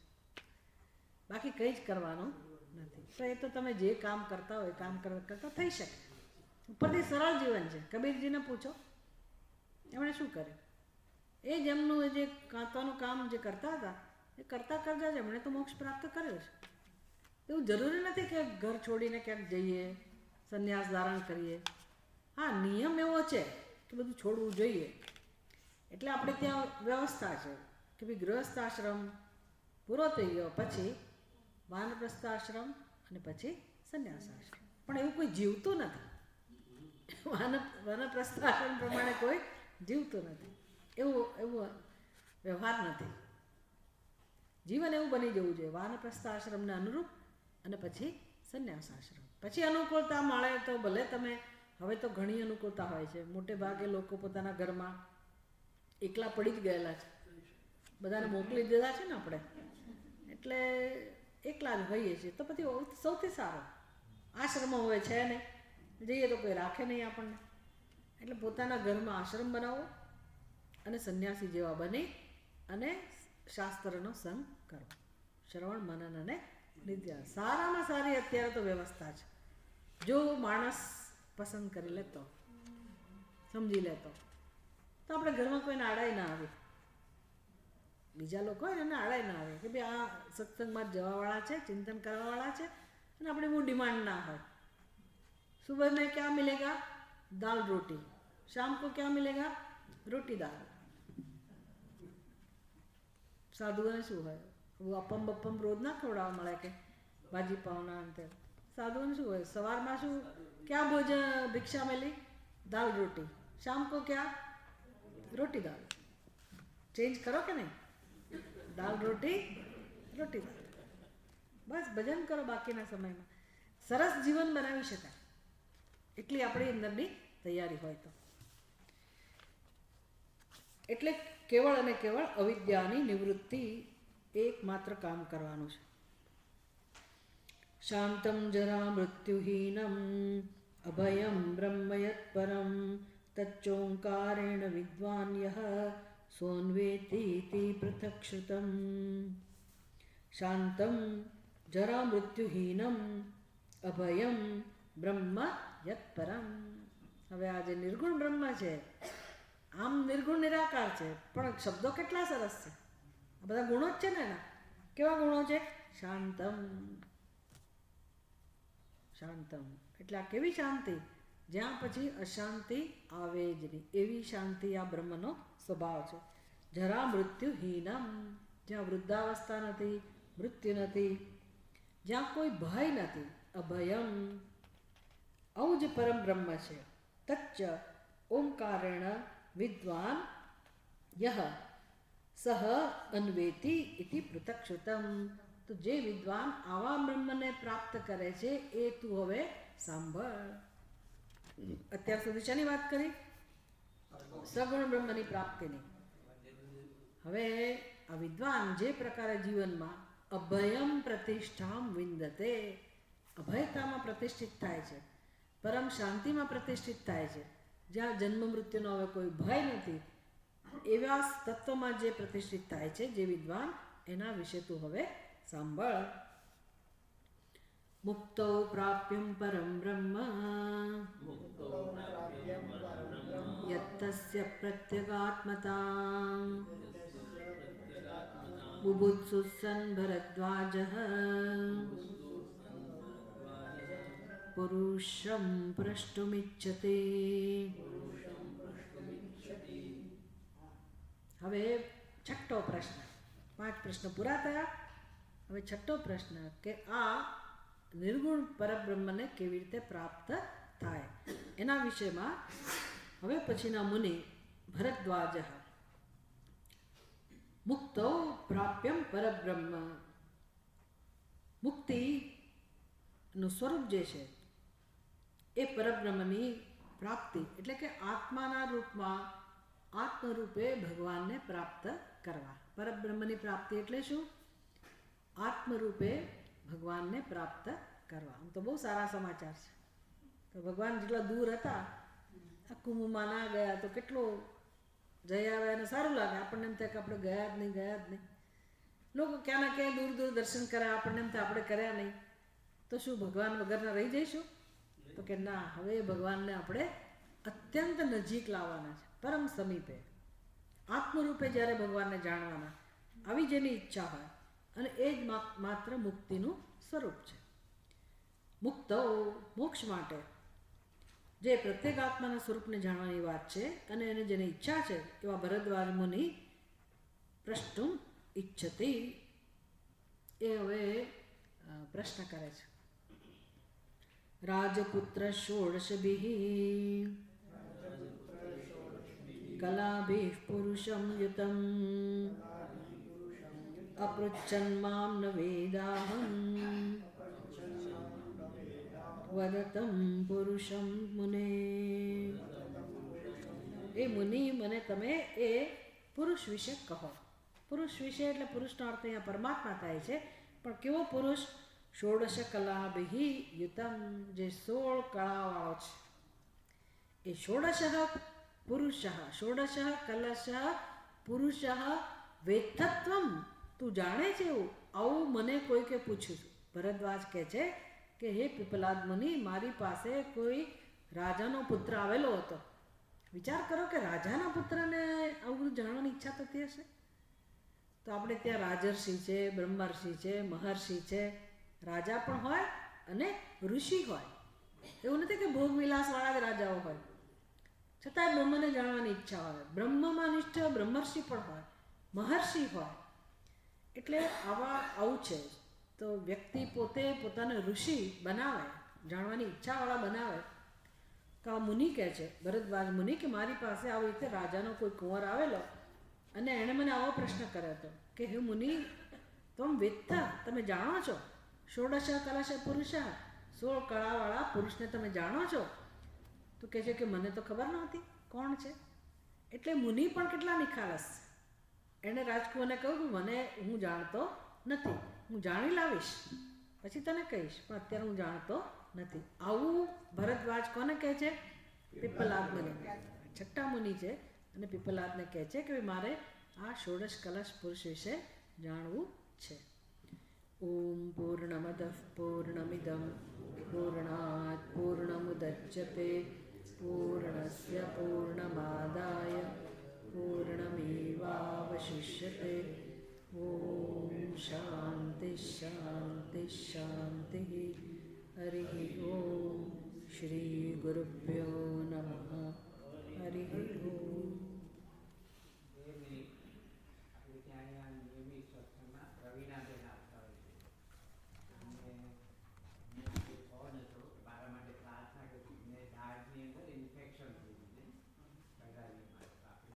બાકી કંઈ જ કરવાનું નથી. તો એ તો તમે જે કામ કરતા હોય કામ કરતા થઈ શકે. ઉપરથી સરળ જીવન છે. કબીરજીને પૂછો એમણે શું કર્યું, એ જ એમનું જે કાંતાનું કામ જે કરતા હતા એ કરતાં કરતાં જ એમણે તો મોક્ષ પ્રાપ્ત કર્યો છે. એવું જરૂરી નથી કે ઘર છોડીને ક્યાંક જઈએ, સંન્યાસ ધારણ કરીએ. હા, નિયમ એવો છે કે બધું છોડવું જોઈએ. એટલે આપણે ત્યાં વ્યવસ્થા છે કે ભાઈ ગૃહસ્થ આશ્રમ પૂરો થઈ ગયો પછી વાનપ્રસ્થ આશ્રમ અને પછી સંન્યાસ આશ્રમ. પણ એવું કોઈ જીવતું નથી. વાનપ્રસ્થ આશ્રમ પ્રમાણે કોઈ જીવતું નથી. એવું વ્યવહાર નથી. જીવન એવું બની જવું જોઈએ વાનપ્રસ્થ આશ્રમને અનુરૂપ અને પછી સંન્યાસ આશ્રમ. પછી અનુકૂળતા મળે તો ભલે તમે, હવે તો ઘણી અનુકૂળતા હોય છે. મોટે ભાગે લોકો પોતાના ઘરમાં એકલા પડી જ ગયેલા છે. બધાને મોકલી દીધા છે ને આપણે, એટલે એકલા જ હોઈએ છીએ. તો પછી સૌથી સારો આશ્રમો હોય છે ને, જઈએ તો કોઈ રાખે નહીં આપણને. એટલે પોતાના ઘરમાં આશ્રમ બનાવો અને સંન્યાસી જેવા બની અને શાસ્ત્રનો સંગ કરો. શ્રવણ મનન અને નિધ્યાસન સારામાં સારી અત્યારે તો વ્યવસ્થા છે. જો માણસ પસંદ કરી લેતો, સમજી લેતો, તો આપણે ઘરમાં કોઈને આડાઈ ના આવે. બીજા લોકો હોય એને આડાઈ ના આવે કે ભાઈ આ સત્સંગમાં જવાવાળા છે, ચિંતન કરવાવાળા છે અને આપણે બહુ ડિમાન્ડ ના હોય. સુબહ में क्या मिलेगा, दाल रोटी. शाम को क्या मिलेगा, रोटी दाल. સાધુઓને શું હોય, અપમ બપમ રોજ ના ખવડાવવા મળે કે ભાજી પાવના અંતે. સાધુઓને શું હોય, સવારમાં શું ક્યાં ભોજન ભિક્ષા મેલી, દાલ રોટી. શામ को क्या, रोटी दाल. ચેન્જ કરો કે નહીં, દાલ રોટી રોટી દાલ. બસ ભજન કરો બાકીના સમયમાં. સરસ જીવન બનાવી શકાય એટલી આપણી અંદરની તૈયારી હોય તો. એટલે કેવળ અને કેવળ અવિદ્યાની નિવૃત્તિ એકમાત્ર કામ કરવાનું છે. શાંતમ જરા મૃત્યુહીનમ અભયમ બ્રહ્મયત પરમ તચ્ચોંકારેણ વિદ્વાન યહ સોન્વેતી પૃથક શ્રુતમ. શાંતમ જરા મૃત્યુહીનમ અભયમ બ્રહ્મ યત પરમ. હવે આ જે નિર્ગુણ બ્રહ્મ છે, આમ નિર્ગુણ નિરાકાર છે, પણ શબ્દો કેટલા સરસ છે. આ બધા ગુણો જ છે ને એના. કેવા ગુણો છે, શાંતમ. શાંતમ એટલે આ કેવી શાંતિ, જ્યાં પછી અશાંતિ આવે જ નહીં એવી શાંતિ આ બ્રહ્મનો સ્વભાવ છે. જરા મૃત્યુહીનમ, જ્યાં વૃદ્ધાવસ્થા નથી, મૃત્યુ નથી, જ્યાં કોઈ ભય નથી. અભયમ, આવું જે પરમ બ્રહ્મ છે. તચ્ચ ઓંકારેણ વિદ્વાન યહ સહ અન્વેતિ ઇતિ પૃથક શ્રુતમ. તો જે વિદ્વાન આવા બ્રહ્મને પ્રાપ્ત કરે છે એ તું હવે સાંભળ. અત્યાર સુધી શેની વાત કરી, સગુણ બ્રહ્મની પ્રાપ્તિની. હવે આ વિદ્વાન જે પ્રકારે જીવનમાં અભયમ પ્રતિષ્ઠામ વિંદતે, અભયતામાં પ્રતિષ્ઠિત થાય છે, પરમ શાંતિમાં પ્રતિષ્ઠિત થાય છે, જ્યાં જન્મ મૃત્યુનો હવે કોઈ ભય નથી, એવા તત્વમાં જે પ્રતિષ્ઠિત થાય છે જે વિદ્વાન, એના વિશે તું હવે સાંભળ. મુક્તો પ્રાપ્યમ પરમ બ્રહ્મ યત્તસ્ય પ્રત્યગાત્મતા બુભુત્સુસન ભરદ્વાજઃ પુરુષમ પ્રષ્ટુમિચ્છતે. હવે છઠ્ઠો પ્રશ્ન. 5 પ્રશ્નો પૂરા થયા. હવે છઠ્ઠો પ્રશ્ન કે આ નિર્ગુણ પરબ્રહ્મને કેવી રીતે પ્રાપ્ત થાય એના વિષયમાં હવે પછીના મુનિ ભરદ્વાજ મુક્તો પ્રાપ્યમ પરબ્રહ્મ, મુક્તિનું સ્વરૂપ જે છે એ પરબ્રહ્મની પ્રાપ્તિ એટલે કે આત્માના રૂપમાં આત્મરૂપે ભગવાનને પ્રાપ્ત કરવા. પરબ્રહ્મની પ્રાપ્તિ એટલે શું? આત્મરૂપે ભગવાનને પ્રાપ્ત કરવા. આમ તો બહુ સારા સમાચાર છે. તો ભગવાન જેટલા દૂર હતા, આ કુંભમાં ના ગયા તો કેટલો જઈ આવે અને સારું લાગે. આપણને એમ થાય કે આપણે ગયા જ નહીં. લોકો ક્યાં ના ક્યાંય દૂર દૂર દર્શન કર્યા, આપણને એમ થાય આપણે કર્યા નહીં તો શું ભગવાન વગરના રહી જઈશું? તો કે ના, હવે ભગવાનને આપણે અત્યંત નજીક લાવવાના છે, પરમ સમીપે આત્મરૂપે જ્યારે ભગવાનને જાણવાના, આવી જેની ઈચ્છા હોય, અને એ જ માત્ર મુક્તિનું સ્વરૂપ છે. મુક્ત મોક્ષ માટે જે પ્રત્યેક આત્માના સ્વરૂપને જાણવાની વાત છે, અને એને જેની ઈચ્છા છે એવા ભરદ્વાજ મુનિ પ્રષ્ટુમ ઈચ્છતી, એ હવે પ્રશ્ન કરે છે. રાજપુત્ર ષોડશભિઃ કલાભિઃ પુરુષં યુતં અપૃચ્છન્ માં ન વેદાહં વદतं પુરુષં મુને. એ મુનિ, મને તમે એ પુરુષ વિશે કહો. પુરુષ વિશે એટલે પુરુષનો અર્થ અહીંયા પરમાત્મા થાય છે, પણ કેવો પુરુષ? ષોડશ કલાભિઃ યુતમ, જે 16 કળાવાળો છે. એ ષોડશ પુરુષ, ષોડશ કલશ પુરુષ વેત્થત્વમ, તું જાણે છે એવું? આવું મને કોઈકે પૂછ્યું. ભરદ્વાજ કહે છે કે હે પીપલાદ મુનિ, મારી પાસે કોઈ રાજાનો પુત્ર આવેલો હતો. વિચાર કરો કે રાજાના પુત્રને આવું બધું જાણવાની ઈચ્છા થતી હશે. તો આપણે ત્યાં રાજર્ષિ છે, બ્રહ્મર્ષિ છે, મહર્ષિ છે, રાજા પણ હોય અને ઋષિ હોય. એવું નથી કે ભોગ વિલાસવાળા જ રાજાઓ હોય, છતાંય બ્રહ્મને જાણવાની ઈચ્છા હોય. બ્રહ્મમાં નિષ્ઠ બ્રહ્મર્ષિ પણ હોય, મહર્ષિ હોય. એટલે આવું છે. તો વ્યક્તિ પોતે પોતાને ઋષિ બનાવે, જાણવાની ઈચ્છાવાળા બનાવે. તો આ મુનિ કહે છે, ભરદ્વાજ મુનિ, કે મારી પાસે આવી રીતે રાજાનો કોઈ કુંવર આવેલો અને એણે મને આવો પ્રશ્ન કર્યો હતો કે હે મુનિ, તમ વેત્તા, તમે જાણો છો ષોડશ કલશ પુરુષ, 16 કળાવાળા પુરુષને તમે જાણો છો? તો કહે છે કે મને તો ખબર નહોતી કોણ છે. એટલે મુનિ પણ કેટલા નિખાલસ. એણે રાજકુંવરને કહ્યું કે હું જાણતો નથી, હું જાણી લાવીશ પછી તને કહીશ, પણ અત્યારે હું જાણતો નથી. આવું ભરદ્વાજ કોને કહે છે? પીપલાદને. છઠ્ઠા મુનિ છે અને પીપલાદને કહે છે કે મારે આ ષોડશ કલશ પુરુષ વિશે જાણવું છે. ઓમ પૂર્ણમદ પૂર્ણમિદં પૂર્ણાત પૂર્ણમુદચ્યતે પૂર્ણસ્ય પૂર્ણમાદાય પૂર્ણમેવાવશિષ્યતે. ઓમ શાંતિ શાંતિ શાંતિ. હરિ ઓમ. શ્રી ગુરુભ્યો